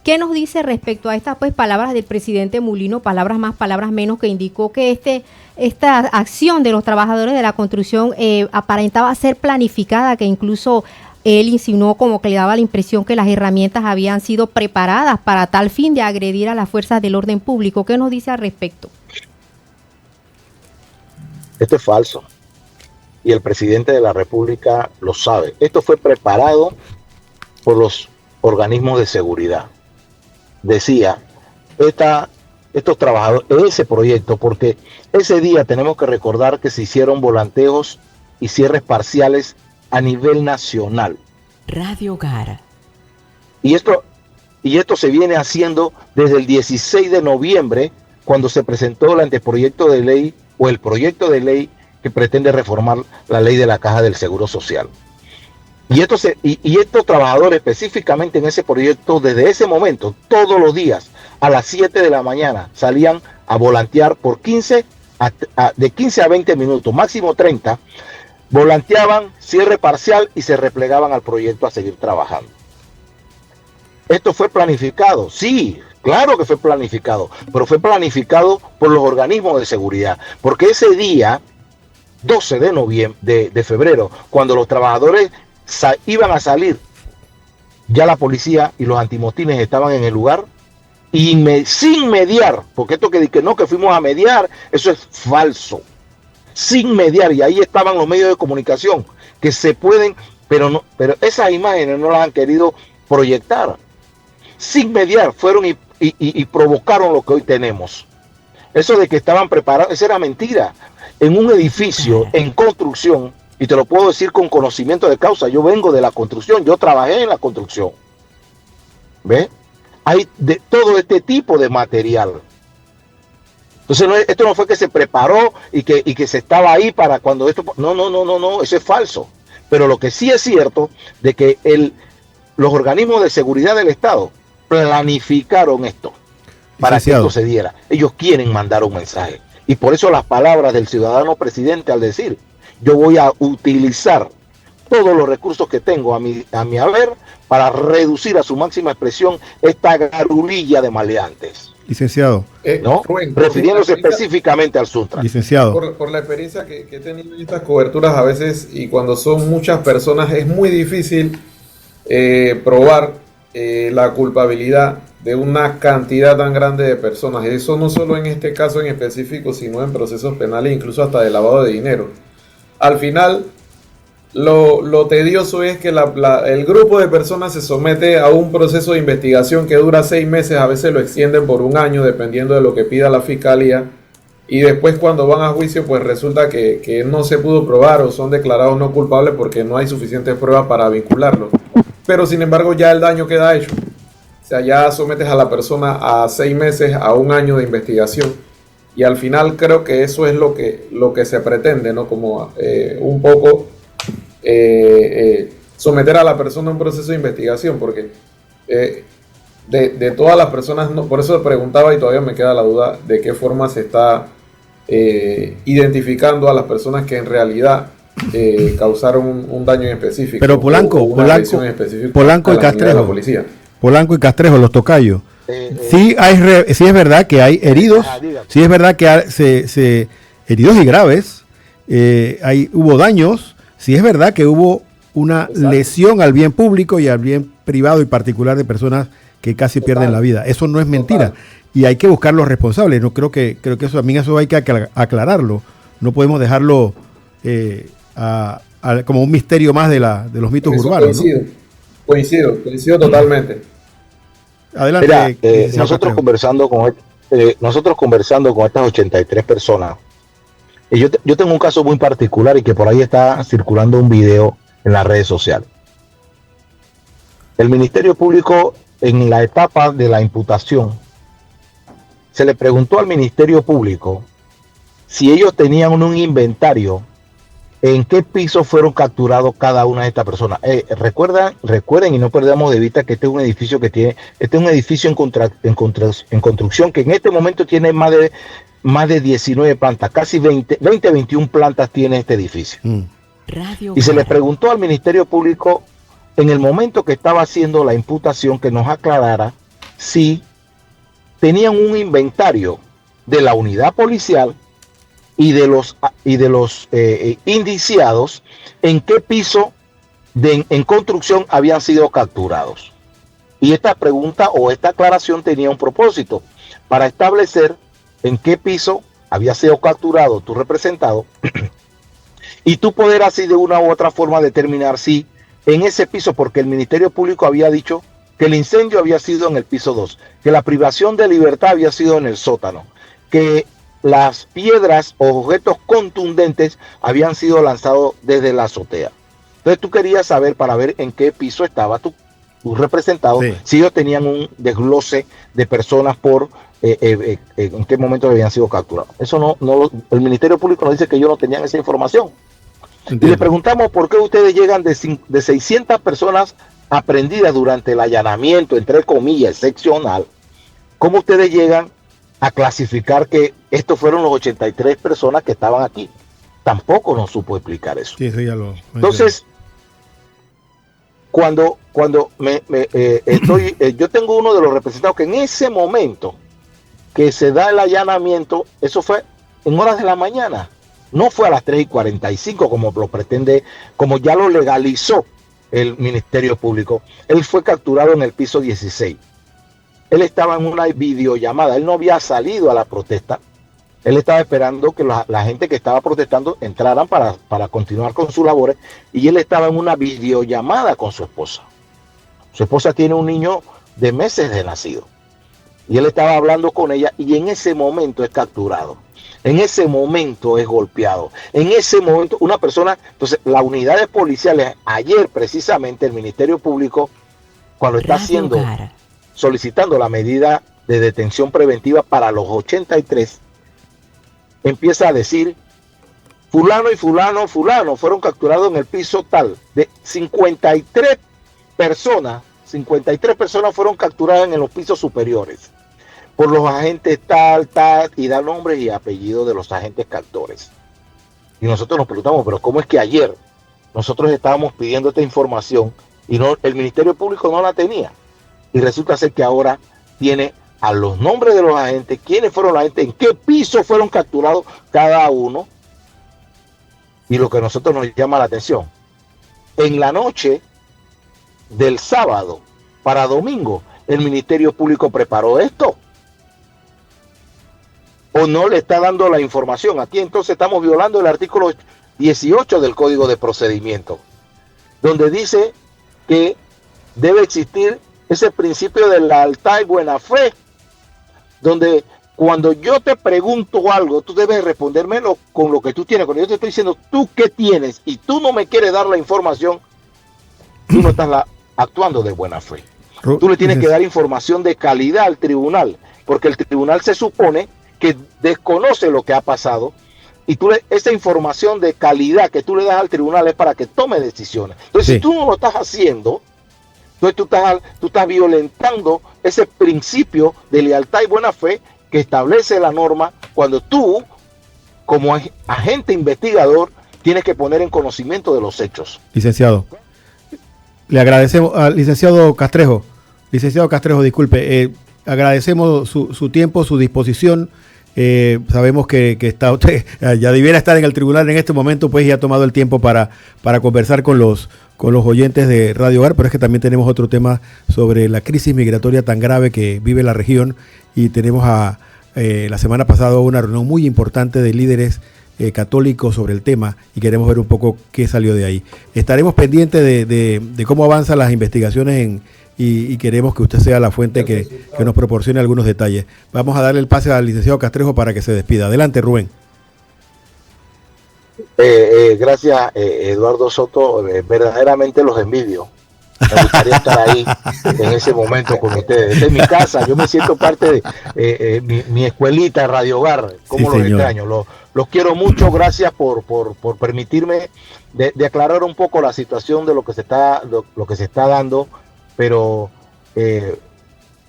¿Qué nos dice respecto a estas palabras del presidente Mulino, palabras más, palabras menos, que indicó que esta acción de los trabajadores de la construcción aparentaba ser planificada, que incluso él insinuó como que le daba la impresión que las herramientas habían sido preparadas para tal fin de agredir a las fuerzas del orden público? ¿Qué nos dice al respecto? Esto es falso. Y el presidente de la República lo sabe. Esto fue preparado por los organismos de seguridad. Decía, estos trabajadores, ese proyecto, porque ese día tenemos que recordar que se hicieron volanteos y cierres parciales a nivel nacional. Radio Hogar. Y esto se viene haciendo desde el 16 de noviembre, cuando se presentó el anteproyecto de ley o el proyecto de ley que pretende reformar la ley de la Caja del Seguro Social. Y estos trabajadores específicamente en ese proyecto, desde ese momento, todos los días a las 7 de la mañana salían a volantear por de 15 a 20 minutos, máximo 30, volanteaban, cierre parcial y se replegaban al proyecto a seguir trabajando. ¿Esto fue planificado? Sí, claro que fue planificado, pero fue planificado por los organismos de seguridad, porque ese día, 12 de febrero, cuando los trabajadores iban a salir, ya la policía y los antimotines estaban en el lugar y sin mediar, porque esto que fuimos a mediar, eso es falso, sin mediar, y ahí estaban los medios de comunicación que se pueden, pero esas imágenes no las han querido proyectar. Sin mediar fueron y provocaron lo que hoy tenemos. Eso de que estaban preparados, eso era mentira. En un edificio en construcción, y te lo puedo decir con conocimiento de causa, yo vengo de la construcción, yo trabajé en la construcción. ¿Ves? Hay de todo este tipo de material. Entonces esto no fue que se preparó y que se estaba ahí para cuando esto... No, eso es falso. Pero lo que sí es cierto de que los organismos de seguridad del Estado planificaron esto para que esto se diera. Ellos quieren mandar un mensaje. Y por eso las palabras del ciudadano presidente al decir, yo voy a utilizar todos los recursos que tengo a mi haber para reducir a su máxima expresión esta garulilla de maleantes. Licenciado. Refiriéndose específicamente al Suntra. Licenciado. Por la experiencia que he tenido en estas coberturas a veces, y cuando son muchas personas, es muy difícil probar la culpabilidad de una cantidad tan grande de personas. Eso no solo en este caso en específico, sino en procesos penales, incluso hasta de lavado de dinero. Al final, lo tedioso es que el grupo de personas se somete a un proceso de investigación que dura 6 meses, a veces lo extienden por 1 año, dependiendo de lo que pida la fiscalía, y después cuando van a juicio, pues resulta que no se pudo probar o son declarados no culpables porque no hay suficientes pruebas para vincularlos. Pero sin embargo ya el daño queda hecho. O sea, ya sometes a la persona a 6 meses, a 1 año de investigación. Y al final creo que eso es lo que se pretende, ¿no? Como un poco someter a la persona a un proceso de investigación, porque de todas las personas, por eso preguntaba y todavía me queda la duda de qué forma se está identificando a las personas que en realidad causaron un daño en específico. Pero Polanco y Castrejo, Polanco y Castrejo, los tocayos. Sí es verdad que hay heridos, sí es verdad que hay heridos y graves, hubo daños, sí es verdad que hubo una lesión al bien público y al bien privado y particular de personas que casi pierden la vida. Eso no es mentira y hay que buscar los responsables. No creo que eso también eso hay que aclararlo. No podemos dejarlo como un misterio más de los mitos urbanos. Coincido totalmente. Adelante. Mira, nosotros conversando con estas 83 personas, y yo tengo un caso muy particular y que por ahí está circulando un video en las redes sociales. El Ministerio Público, en la etapa de la imputación, se le preguntó al Ministerio Público si ellos tenían un inventario en qué piso fueron capturados cada una de estas personas. Recuerden y no perdamos de vista que este es un edificio en construcción que en este momento tiene más de 19 plantas, casi 21 plantas tiene este edificio. Y se le preguntó al Ministerio Público en el momento que estaba haciendo la imputación que nos aclarara si tenían un inventario de la unidad policial y de los indiciados en qué piso en construcción habían sido capturados. Y esta pregunta o esta aclaración tenía un propósito para establecer en qué piso había sido capturado tu representado y tú poder así de una u otra forma determinar si en ese piso, porque el Ministerio Público había dicho que el incendio había sido en el piso 2, que la privación de libertad había sido en el sótano, que las piedras o objetos contundentes habían sido lanzados desde la azotea. Entonces tú querías saber para ver en qué piso estaba tu representado, si ellos tenían un desglose de personas por en qué momento habían sido capturados. Eso el Ministerio Público nos dice que ellos no tenían esa información. Entiendo. Y le preguntamos por qué ustedes llegan de 600 personas aprendidas durante el allanamiento, entre comillas, excepcional. ¿Cómo ustedes llegan a clasificar que estos fueron los 83 personas que estaban aquí? Tampoco nos supo explicar eso. Sí, eso ya lo Entonces, cuando yo tengo uno de los representados que en ese momento que se da el allanamiento, eso fue en horas de la mañana, no fue a las 3:45 como lo pretende, como ya lo legalizó el Ministerio Público. Él fue capturado en el piso 16. Él estaba en una videollamada, él no había salido a la protesta, él estaba esperando que la gente que estaba protestando entraran para continuar con sus labores, y él estaba en una videollamada con su esposa. Su esposa tiene un niño de meses de nacido, y él estaba hablando con ella, y en ese momento es capturado, en ese momento es golpeado, en ese momento una persona. Entonces las unidades policiales, ayer precisamente el Ministerio Público, cuando está solicitando la medida de detención preventiva para los 83, empieza a decir fulano y fulano fueron capturados en el piso tal, de 53 personas fueron capturadas en los pisos superiores por los agentes tal, y da nombres y apellidos de los agentes captores. Y nosotros nos preguntamos, pero ¿cómo es que ayer nosotros estábamos pidiendo esta información y el Ministerio Público no la tenía? Y resulta ser que ahora tiene a los nombres de los agentes, quiénes fueron los agentes, en qué piso fueron capturados cada uno. Y lo que a nosotros nos llama la atención, en la noche del sábado para domingo, el Ministerio Público preparó esto, o no le está dando la información. Aquí entonces estamos violando el artículo 18 del Código de Procedimiento, donde dice que debe existir ese principio de la lealtad y buena fe, donde cuando yo te pregunto algo, tú debes respondérmelo con lo que tú tienes. Cuando yo te estoy diciendo, ¿tú qué tienes? Y tú no me quieres dar la información, tú no estás actuando de buena fe. Tú le tienes que dar información de calidad al tribunal, porque el tribunal se supone que desconoce lo que ha pasado, y esa información de calidad que tú le das al tribunal es para que tome decisiones. Entonces, si tú no lo estás haciendo, entonces tú estás violentando ese principio de lealtad y buena fe que establece la norma cuando tú, como agente investigador, tienes que poner en conocimiento de los hechos. Licenciado, le agradecemos al licenciado Castrejo, disculpe, agradecemos su tiempo, su disposición. Sabemos que está usted, ya debiera estar en el tribunal en este momento, pues ya ha tomado el tiempo para conversar con los oyentes de Radio Hogar, pero es que también tenemos otro tema sobre la crisis migratoria tan grave que vive la región, y tenemos la semana pasada una reunión muy importante de líderes católicos sobre el tema, y queremos ver un poco qué salió de ahí. Estaremos pendientes de cómo avanzan las investigaciones y queremos que usted sea la fuente que nos proporcione algunos detalles. Vamos a darle el pase al licenciado Castrejo para que se despida. Adelante, Rubén. Gracias, Eduardo Soto. Verdaderamente los envidio. Me gustaría estar ahí en ese momento con ustedes. Esta es mi casa, yo me siento parte de mi escuelita Radio Hogar. ¿Cómo los extraño? Los quiero mucho. Gracias por permitirme de aclarar un poco la situación de lo que se está dando, pero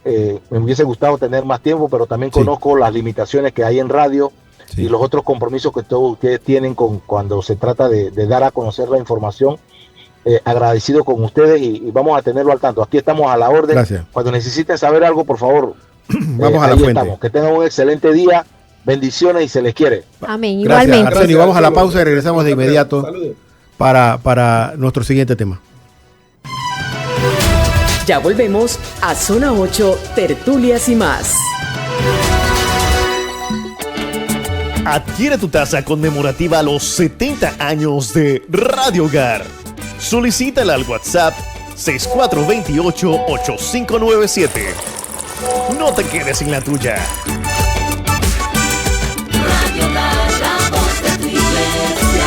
me hubiese gustado tener más tiempo, pero también conozco las limitaciones que hay en radio y los otros compromisos que todos ustedes tienen cuando se trata de dar a conocer la información. Agradecido con ustedes y vamos a tenerlo al tanto. Aquí estamos a la orden. Gracias. Cuando necesiten saber algo, por favor, vamos a la fuente. Estamos. Que tengan un excelente día, bendiciones y se les quiere. Amén. Igualmente. Gracias, Arsenio. Vamos a la pausa y regresamos de inmediato para nuestro siguiente tema. Ya volvemos a Zona 8, Tertulias y más. Adquiere tu taza conmemorativa a los 70 años de Radio Hogar. Solicítala al WhatsApp 6428-8597. No te quedes sin la tuya. Radio Hogar, la voz de tu iglesia.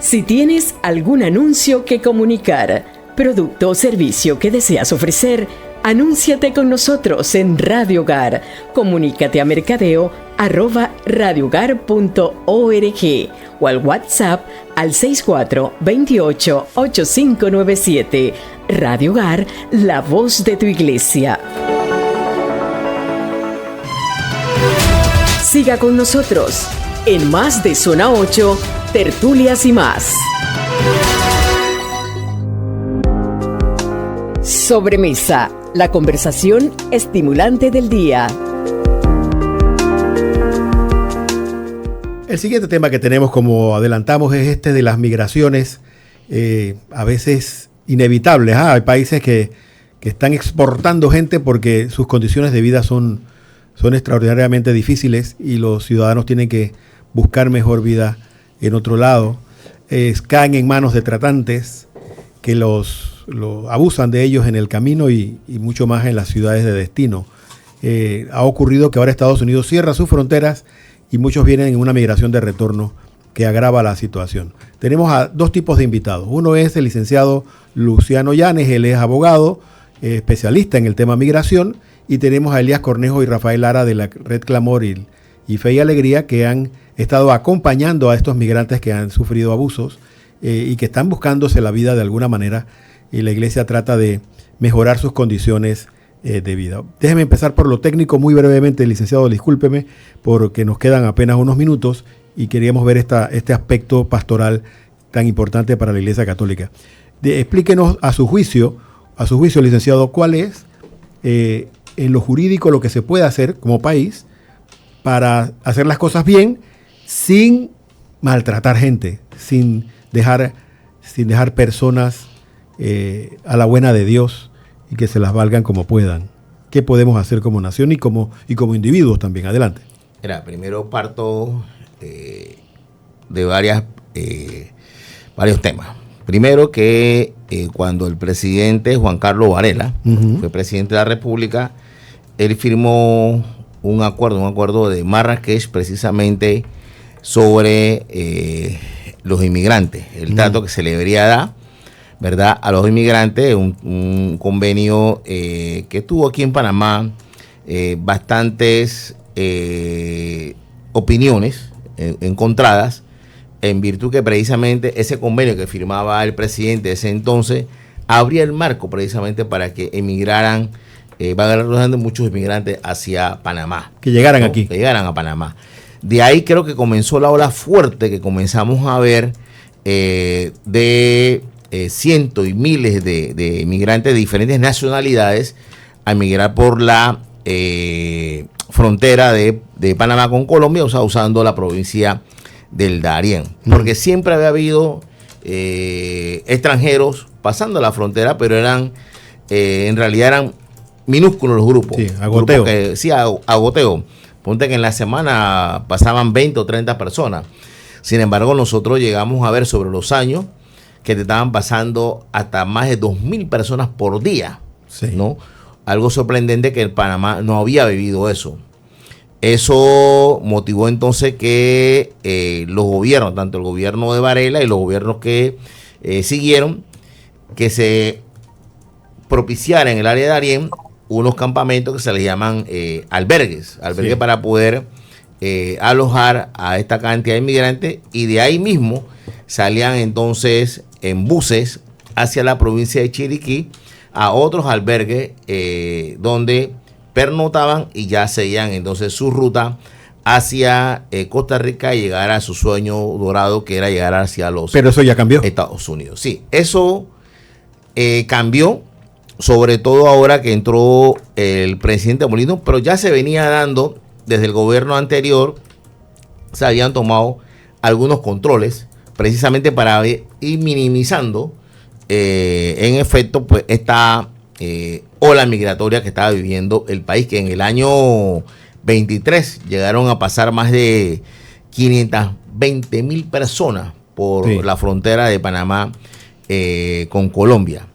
Si tienes algún anuncio que comunicar, producto o servicio que deseas ofrecer, anúnciate con nosotros en Radio Hogar. Comunícate a mercadeo@radiohogar.org o al WhatsApp al 6428-8597. Radio Hogar, la voz de tu iglesia. Siga con nosotros en más de Zona 8, Tertulias y más. Sobremesa, la conversación estimulante del día. El siguiente tema que tenemos, como adelantamos, es este de las migraciones, a veces inevitables. Hay países que están exportando gente porque sus condiciones de vida son extraordinariamente difíciles y los ciudadanos tienen que buscar mejor vida en otro lado. Caen en manos de tratantes que los abusan de ellos en el camino y mucho más en las ciudades de destino. Ha ocurrido que ahora Estados Unidos cierra sus fronteras y muchos vienen en una migración de retorno que agrava la situación. Tenemos a dos tipos de invitados. Uno es el licenciado Luciano Llanes, él es abogado, especialista en el tema migración, y tenemos a Elías Cornejo y Rafael Lara de la Red Clamor y Fe y Alegría, que han estado acompañando a estos migrantes que han sufrido abusos y que están buscándose la vida de alguna manera, y la iglesia trata de mejorar sus condiciones de vida. Déjeme empezar por lo técnico muy brevemente, licenciado, discúlpeme, porque nos quedan apenas unos minutos y queríamos ver este aspecto pastoral tan importante para la Iglesia Católica. Explíquenos a su juicio, licenciado, cuál es en lo jurídico lo que se puede hacer como país para hacer las cosas bien sin maltratar gente, sin dejar personas a la buena de Dios y que se las valgan como puedan. ¿Qué podemos hacer como nación y como individuos también? Adelante. Mira, primero parto de varios temas. Primero que cuando el presidente Juan Carlos Varela fue presidente de la República, él firmó un acuerdo de Marrakech precisamente sobre los inmigrantes, el trato que se le debería dar, ¿verdad?, a los inmigrantes, un convenio que tuvo aquí en Panamá bastantes opiniones encontradas, en virtud que precisamente ese convenio que firmaba el presidente de ese entonces abría el marco precisamente para que emigraran, van a haber muchos inmigrantes hacia Panamá. Que llegaran aquí. Que llegaran a Panamá. De ahí creo que comenzó la ola fuerte que comenzamos a ver de cientos y miles de inmigrantes de diferentes nacionalidades a emigrar por la frontera de Panamá con Colombia, o sea, usando la provincia del Darién. Porque siempre había habido extranjeros pasando la frontera, pero eran en realidad eran minúsculos los grupos. Sí, a goteo. A goteo. Ponte que en la semana pasaban 20 o 30 personas. Sin embargo, nosotros llegamos a ver sobre los años que te estaban pasando hasta más de 2.000 personas por día, ¿no? Algo sorprendente que en Panamá no había vivido eso. Eso motivó entonces que los gobiernos, tanto el gobierno de Varela y los gobiernos que siguieron, que se propiciara en el área de Darién unos campamentos que se les llaman albergues para poder alojar a esta cantidad de inmigrantes, y de ahí mismo salían entonces en buses hacia la provincia de Chiriquí a otros albergues donde pernotaban y ya seguían entonces su ruta hacia Costa Rica y llegar a su sueño dorado, que era llegar hacia los Pero eso ya cambió. Estados Unidos. Sí, eso cambió, sobre todo ahora que entró el presidente Molino, pero ya se venía dando desde el gobierno anterior. Se habían tomado algunos controles precisamente para ir minimizando en efecto pues esta ola migratoria que estaba viviendo el país, que en el año 23 llegaron a pasar más de 520,000 personas por la frontera de Panamá con Colombia.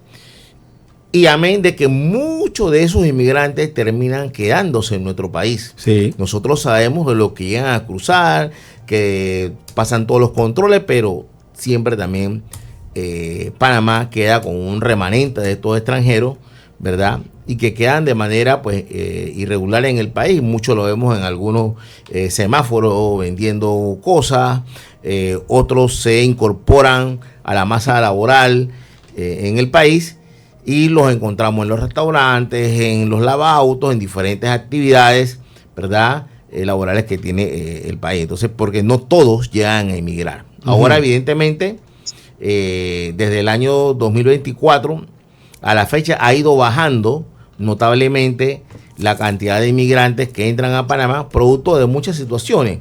Y amén de que muchos de esos inmigrantes terminan quedándose en nuestro país. Sí. Nosotros sabemos de lo que llegan a cruzar, que pasan todos los controles, pero siempre también Panamá queda con un remanente de estos extranjeros, ¿verdad? Y que quedan de manera pues irregular en el país. Muchos lo vemos en algunos semáforos vendiendo cosas, otros se incorporan a la masa laboral en el país, y los encontramos en los restaurantes, en los lavautos, en diferentes actividades, ¿verdad? Laborales que tiene el país. Entonces, porque no todos llegan a emigrar. Ahora, evidentemente, desde el año 2024 a la fecha ha ido bajando notablemente la cantidad de inmigrantes que entran a Panamá, producto de muchas situaciones.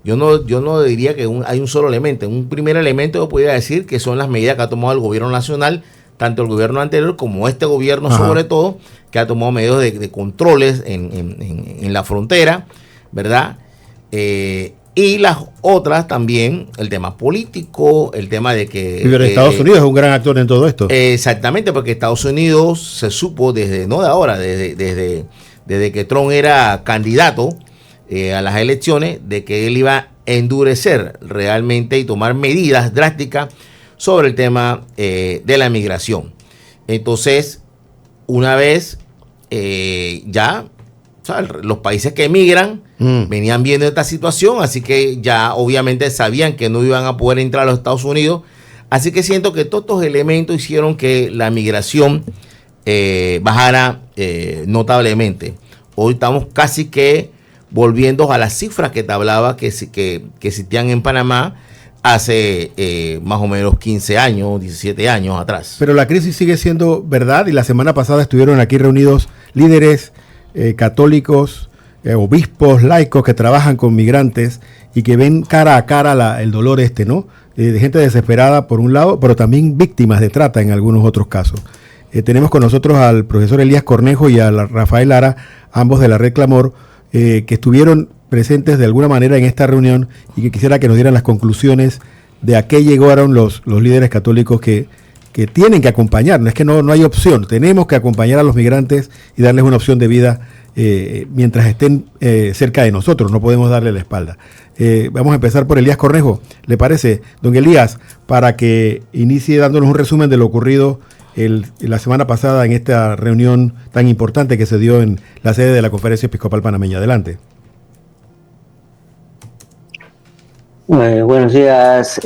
Yo no diría que hay un solo elemento. Un primer elemento yo podría decir que son las medidas que ha tomado el gobierno nacional, tanto el gobierno anterior como este gobierno, sobre todo, que ha tomado medios de controles en la frontera, ¿verdad? Y las otras también, el tema político, el tema de que... Pero Estados Unidos es un gran actor en todo esto. Exactamente, porque Estados Unidos se supo no de ahora, desde que Trump era candidato a las elecciones, de que él iba a endurecer realmente y tomar medidas drásticas sobre el tema de la migración. Entonces, una vez ya, o sea, los países que emigran venían viendo esta situación, así que ya obviamente sabían que no iban a poder entrar a los Estados Unidos. Así que siento que todos estos elementos hicieron que la migración bajara notablemente. Hoy estamos casi que volviendo a las cifras que te hablaba que existían en Panamá hace más o menos 15 años, 17 años atrás. Pero la crisis sigue siendo verdad, y la semana pasada estuvieron aquí reunidos líderes católicos, obispos, laicos que trabajan con migrantes y que ven cara a cara el dolor ¿no? De gente desesperada por un lado, pero también víctimas de trata en algunos otros casos. Tenemos con nosotros al profesor Elías Cornejo y a Rafael Lara, ambos de la Red Clamor, que estuvieron presentes de alguna manera en esta reunión, y que quisiera que nos dieran las conclusiones de a qué llegaron los líderes católicos que tienen que acompañar. No es que no hay opción, tenemos que acompañar a los migrantes y darles una opción de vida mientras estén cerca de nosotros, no podemos darle la espalda. Vamos a empezar por Elías Cornejo, ¿le parece, don Elías, para que inicie dándonos un resumen de lo ocurrido la semana pasada en esta reunión tan importante que se dio en la sede de la Conferencia Episcopal Panameña. Adelante. Buenos días.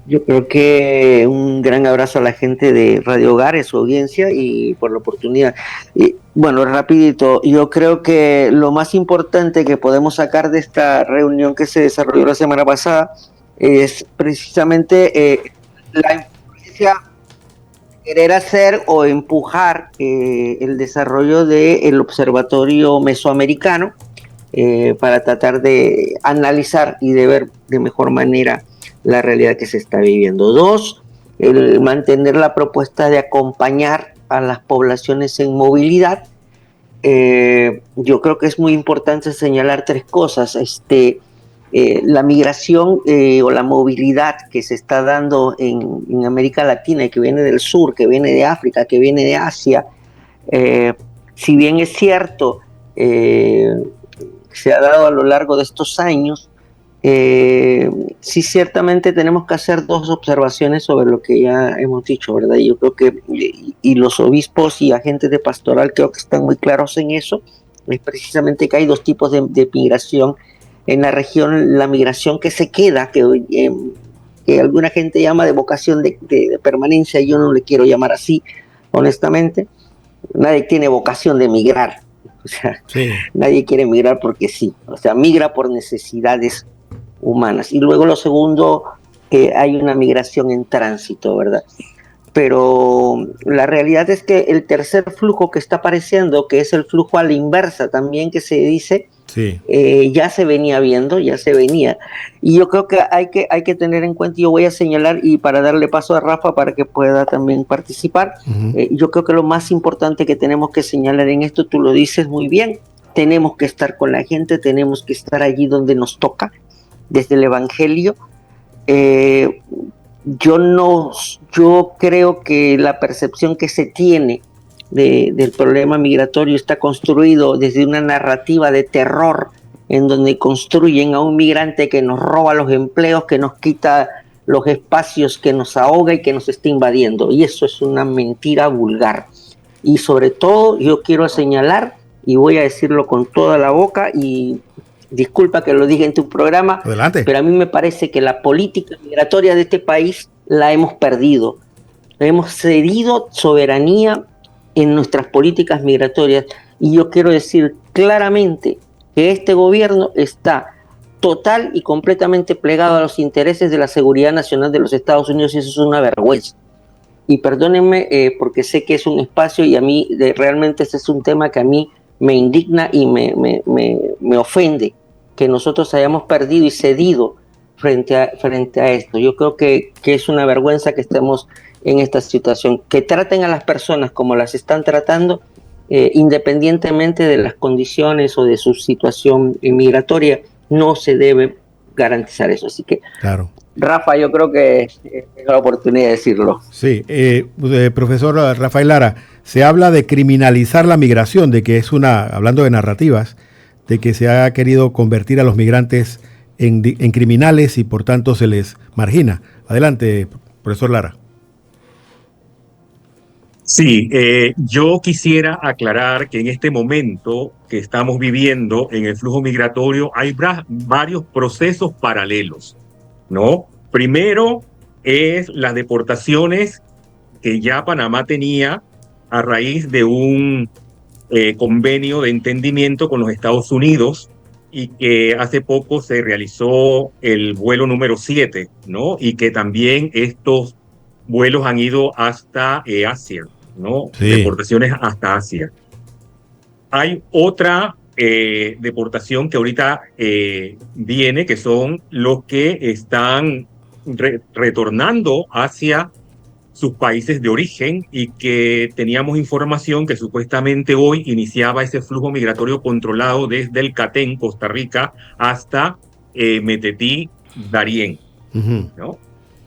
Yo creo que un gran abrazo a la gente de Radio Hogar, a su audiencia, y por la oportunidad. Y bueno, rapidito, yo creo que lo más importante que podemos sacar de esta reunión que se desarrolló la semana pasada es precisamente la influencia, querer hacer o empujar el desarrollo del Observatorio Mesoamericano, para tratar de analizar y de ver de mejor manera la realidad que se está viviendo. 2, el mantener la propuesta de acompañar a las poblaciones en movilidad. Yo creo que es muy importante señalar 3 cosas. La migración o la movilidad que se está dando en América Latina y que viene del sur, que viene de África, que viene de Asia, si bien es cierto, se ha dado a lo largo de estos años, sí ciertamente tenemos que hacer 2 observaciones sobre lo que ya hemos dicho, ¿verdad? Yo creo que, y los obispos y agentes de pastoral creo que están muy claros en eso, es precisamente que hay 2 tipos de migración en la región: la migración que se queda, que alguna gente llama de vocación de permanencia. Yo no le quiero llamar así, honestamente. Nadie tiene vocación de migrar. O sea, sí. Nadie quiere migrar porque sí, o sea, migra por necesidades humanas. Y luego lo segundo, hay una migración en tránsito, ¿verdad? Pero la realidad es que el tercer flujo que está apareciendo, que es el flujo a la inversa también, que se dice, sí, ya se venía viendo, ya se venía. Y yo creo que hay que tener en cuenta, yo voy a señalar, y para darle paso a Rafa para que pueda también participar, yo creo que lo más importante que tenemos que señalar en esto, tú lo dices muy bien, tenemos que estar con la gente, tenemos que estar allí donde nos toca, desde el Evangelio. Yo creo que la percepción que se tiene del problema migratorio está construido desde una narrativa de terror, en donde construyen a un migrante que nos roba los empleos, que nos quita los espacios, que nos ahoga y que nos está invadiendo. Y eso es una mentira vulgar. Y sobre todo yo quiero señalar, y voy a decirlo con toda la boca, y disculpa que lo diga en tu programa, adelante, pero a mí me parece que la política migratoria de este país la hemos perdido. Hemos cedido soberanía en nuestras políticas migratorias, y yo quiero decir claramente que este gobierno está total y completamente plegado a los intereses de la seguridad nacional de los Estados Unidos, y eso es una vergüenza. Y perdónenme, porque sé que es un espacio, y a mí realmente este es un tema que a mí me indigna y me ofende, que nosotros hayamos perdido y cedido frente a esto. Yo creo que es una vergüenza que estemos en esta situación, que traten a las personas como las están tratando, independientemente de las condiciones o de su situación migratoria. No se debe garantizar eso. Así que, claro, Rafa, yo creo que es la oportunidad de decirlo. Sí, profesor Rafael Lara, se habla de criminalizar la migración, de que es hablando de narrativas, de que se ha querido convertir a los migrantes en criminales y por tanto se les margina. Adelante, profesor Lara. Sí, yo quisiera aclarar que en este momento que estamos viviendo en el flujo migratorio hay varios procesos paralelos, ¿no? Primero es las deportaciones que ya Panamá tenía a raíz de un convenio de entendimiento con los Estados Unidos, y que hace poco se realizó el vuelo número 7, ¿no? Y que también estos vuelos han ido hasta Asia, ¿no? Sí. Deportaciones hasta Asia. Hay otra deportación que ahorita viene, que son los que están retornando hacia sus países de origen, y que teníamos información que supuestamente hoy iniciaba ese flujo migratorio controlado desde el Catén, Costa Rica, hasta Metetí, Darién, ¿no?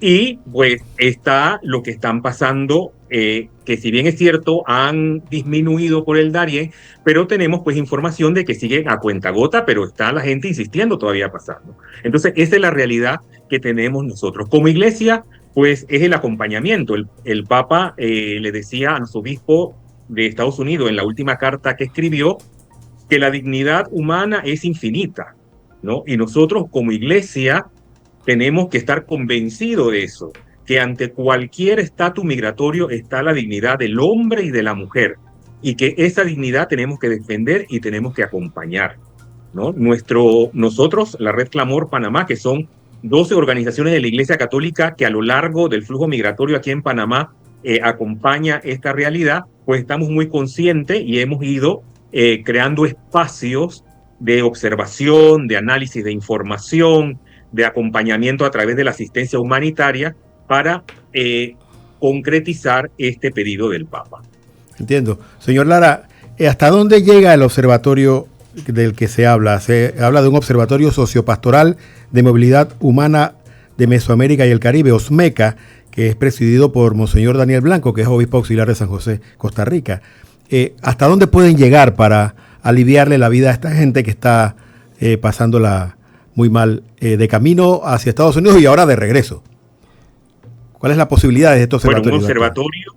Y pues está lo que están pasando, que si bien es cierto han disminuido por el Darién, pero tenemos pues información de que siguen a cuentagota, pero está la gente insistiendo todavía pasando. Entonces esa es la realidad que tenemos nosotros. Como iglesia pues es el acompañamiento. El Papa le decía a su obispo de Estados Unidos en la última carta que escribió que la dignidad humana es infinita, ¿no? Y nosotros como iglesia tenemos que estar convencidos de eso, que ante cualquier estatus migratorio está la dignidad del hombre y de la mujer, y que esa dignidad tenemos que defender y tenemos que acompañar, ¿no? Nosotros, la Red Clamor Panamá, que son 12 organizaciones de la Iglesia Católica que a lo largo del flujo migratorio aquí en Panamá acompaña esta realidad, pues estamos muy conscientes y hemos ido creando espacios de observación, de análisis de información, de acompañamiento a través de la asistencia humanitaria para concretizar este pedido del Papa. Entiendo. Señor Lara, ¿hasta dónde llega el observatorio del que se habla? Se habla de un observatorio sociopastoral de movilidad humana de Mesoamérica y el Caribe, OSMECA, que es presidido por Monseñor Daniel Blanco, que es obispo auxiliar de San José, Costa Rica. ¿Hasta dónde pueden llegar para aliviarle la vida a esta gente que está pasándola muy mal de camino hacia Estados Unidos y ahora de regreso? ¿Cuál es la posibilidad de estos observatorios?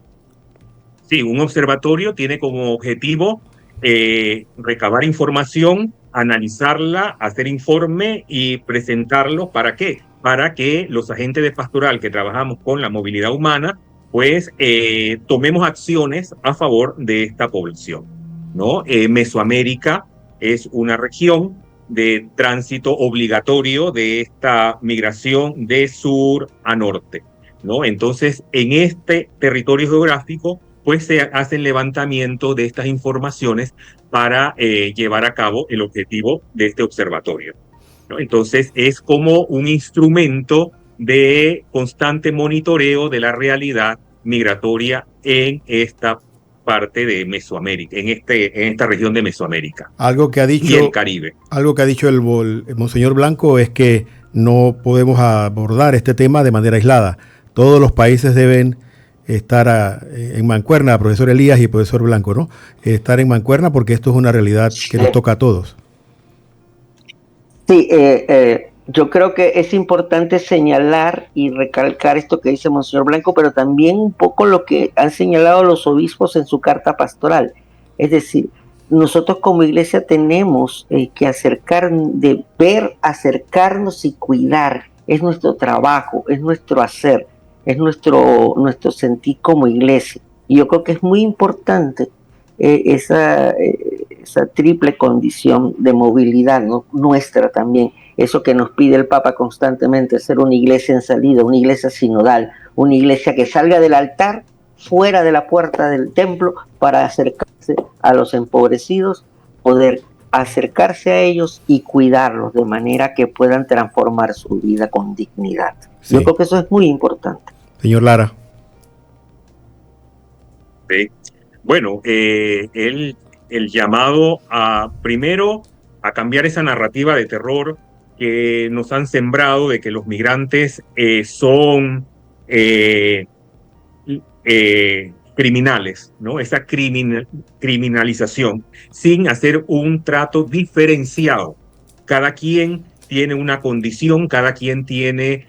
Un observatorio tiene como objetivo recabar información, analizarla, hacer informe y presentarlo. ¿Para qué? Para que los agentes de pastoral que trabajamos con la movilidad humana, pues tomemos acciones a favor de esta población, ¿no? Mesoamérica es una región de tránsito obligatorio de esta migración de sur a norte, ¿no? Entonces, en este territorio geográfico, pues se hace el levantamiento de estas informaciones para llevar a cabo el objetivo de este observatorio, ¿no? Entonces, es como un instrumento de constante monitoreo de la realidad migratoria en esta parte de Mesoamérica, en esta región de Mesoamérica. Algo que ha dicho, y el Caribe. Algo que ha dicho el Monseñor Blanco es que no podemos abordar este tema de manera aislada. Todos los países deben estar en mancuerna, profesor Elías y profesor Blanco, ¿no? Estar en mancuerna porque esto es una realidad que nos toca a todos. Sí, yo creo que es importante señalar y recalcar esto que dice Monseñor Blanco, pero también un poco lo que han señalado los obispos en su carta pastoral. Es decir, nosotros como iglesia tenemos que acercarnos y cuidar. Es nuestro trabajo, es nuestro hacer, es nuestro sentir como iglesia. Y yo creo que es muy importante esa triple condición de movilidad, ¿no? Nuestra también. Eso que nos pide el Papa constantemente, ser una iglesia en salida, una iglesia sinodal, una iglesia que salga del altar, fuera de la puerta del templo, para acercarse a los empobrecidos, poder acercarse a ellos y cuidarlos de manera que puedan transformar su vida con dignidad. Sí. Yo creo que eso es muy importante. Señor Lara. Sí. Bueno, el llamado primero a cambiar esa narrativa de terror que nos han sembrado de que los migrantes son criminales, ¿no? Esa criminalización, sin hacer un trato diferenciado. Cada quien tiene una condición, cada quien tiene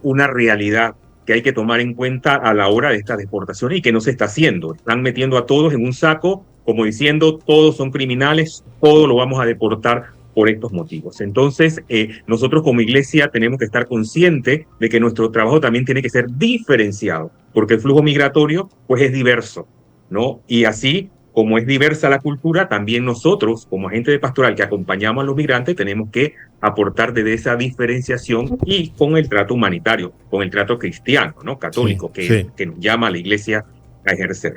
una realidad que hay que tomar en cuenta a la hora de esta deportación y que no se está haciendo. Están metiendo a todos en un saco, como diciendo, todos son criminales, todos lo vamos a deportar por estos motivos. Entonces, nosotros como iglesia tenemos que estar conscientes de que nuestro trabajo también tiene que ser diferenciado, porque el flujo migratorio pues es diverso, ¿no? Y así como es diversa la cultura, también nosotros como agentes de pastoral que acompañamos a los migrantes tenemos que aportar desde esa diferenciación y con el trato humanitario, con el trato cristiano, ¿no? Católico, que nos llama a la iglesia a ejercer.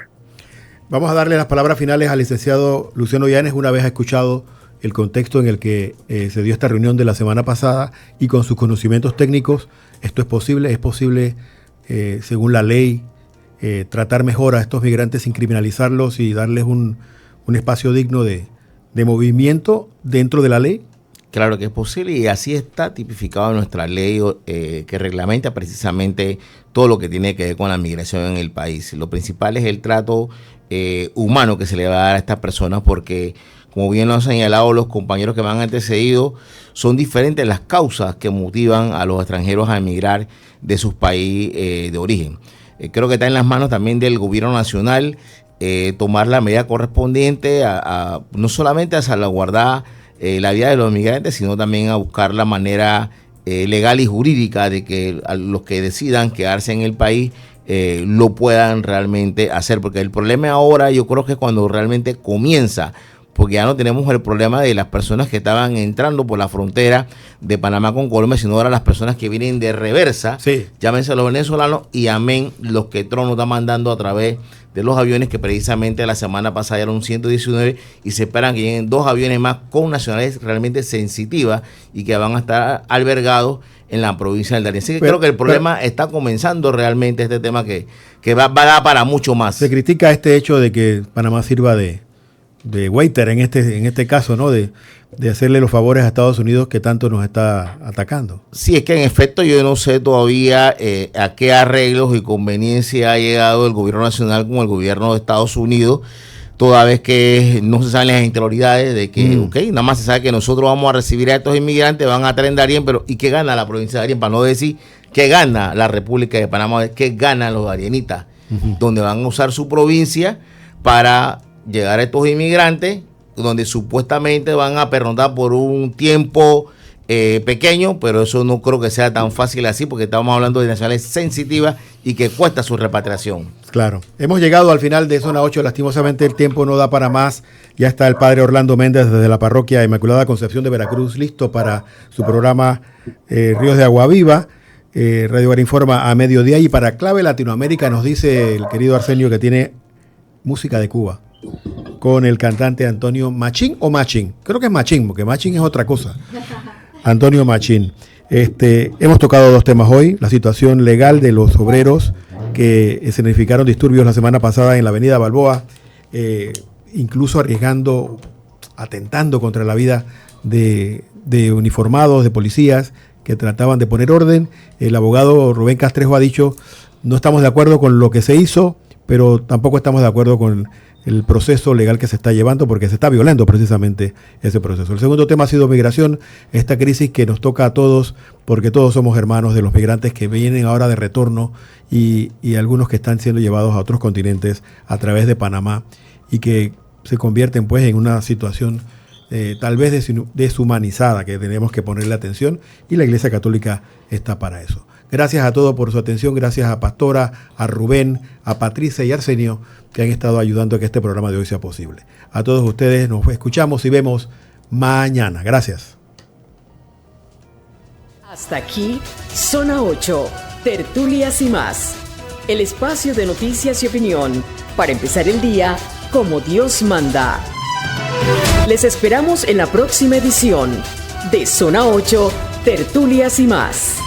Vamos a darle las palabras finales al licenciado Luciano Yáñez una vez ha escuchado el contexto en el que se dio esta reunión de la semana pasada y con sus conocimientos técnicos. ¿Esto es posible según la ley, tratar mejor a estos migrantes sin criminalizarlos y darles un espacio digno de movimiento dentro de la ley? Claro que es posible y así está tipificado en nuestra ley que reglamenta precisamente todo lo que tiene que ver con la migración en el país. Lo principal es el trato humano que se le va a dar a estas personas porque como bien lo han señalado los compañeros que me han antecedido, son diferentes las causas que motivan a los extranjeros a emigrar de sus países de origen. Creo que está en las manos también del gobierno nacional tomar la medida correspondiente no solamente a salvaguardar la vida de los migrantes, sino también a buscar la manera legal y jurídica de que a los que decidan quedarse en el país lo puedan realmente hacer, porque el problema ahora yo creo que es cuando realmente comienza, porque ya no tenemos el problema de las personas que estaban entrando por la frontera de Panamá con Colombia, sino ahora las personas que vienen de reversa, llámense los venezolanos y amén los que Trump nos está mandando a través de los aviones, que precisamente la semana pasada eran 119 y se esperan que lleguen 2 aviones más con nacionalidades realmente sensitivas y que van a estar albergados en la provincia del Darién. Así que creo que el problema está comenzando realmente, este tema que va a dar para mucho más. Se critica este hecho de que Panamá sirva de waiter en este caso, ¿no? De hacerle los favores a Estados Unidos que tanto nos está atacando. Sí, es que en efecto yo no sé todavía a qué arreglos y conveniencia ha llegado el gobierno nacional con el gobierno de Estados Unidos, toda vez que no se saben las interioridades de que, nada más se sabe que nosotros vamos a recibir a estos inmigrantes, van a estar en Darién, pero ¿y qué gana la provincia de Darién? Para no decir qué gana la República de Panamá, qué ganan los darienitas, donde van a usar su provincia para llegar a estos inmigrantes, donde supuestamente van a pernoctar por un tiempo pequeño, pero eso no creo que sea tan fácil así, porque estamos hablando de nacionalidades sensitivas y que cuesta su repatriación. Claro. Hemos llegado al final de Zona 8, lastimosamente el tiempo no da para más. Ya está el padre Orlando Méndez desde la parroquia Inmaculada Concepción de Veracruz, listo para su programa Ríos de Agua Viva. Radio Gar informa a mediodía, y para Clave Latinoamérica nos dice el querido Arsenio que tiene música de Cuba con el cantante Antonio Machín o Machín. Creo que es Machín, porque Machín es otra cosa. Antonio Machín. Hemos tocado 2 temas hoy: la situación legal de los obreros que significaron disturbios la semana pasada en la avenida Balboa, incluso atentando contra la vida de uniformados, de policías que trataban de poner orden. El abogado Rubén Castrejo ha dicho: no estamos de acuerdo con lo que se hizo, pero tampoco estamos de acuerdo con el proceso legal que se está llevando, porque se está violando precisamente ese proceso. El segundo tema ha sido migración, esta crisis que nos toca a todos, porque todos somos hermanos de los migrantes que vienen ahora de retorno y algunos que están siendo llevados a otros continentes a través de Panamá y que se convierten pues en una situación tal vez deshumanizada, que tenemos que ponerle atención, y la Iglesia Católica está para eso. Gracias a todos por su atención, gracias a Pastora, a Rubén, a Patricia y a Arsenio, que han estado ayudando a que este programa de hoy sea posible. A todos ustedes nos escuchamos y vemos mañana. Gracias. Hasta aquí, Zona 8, Tertulias y más. El espacio de noticias y opinión para empezar el día como Dios manda. Les esperamos en la próxima edición de Zona 8, Tertulias y más.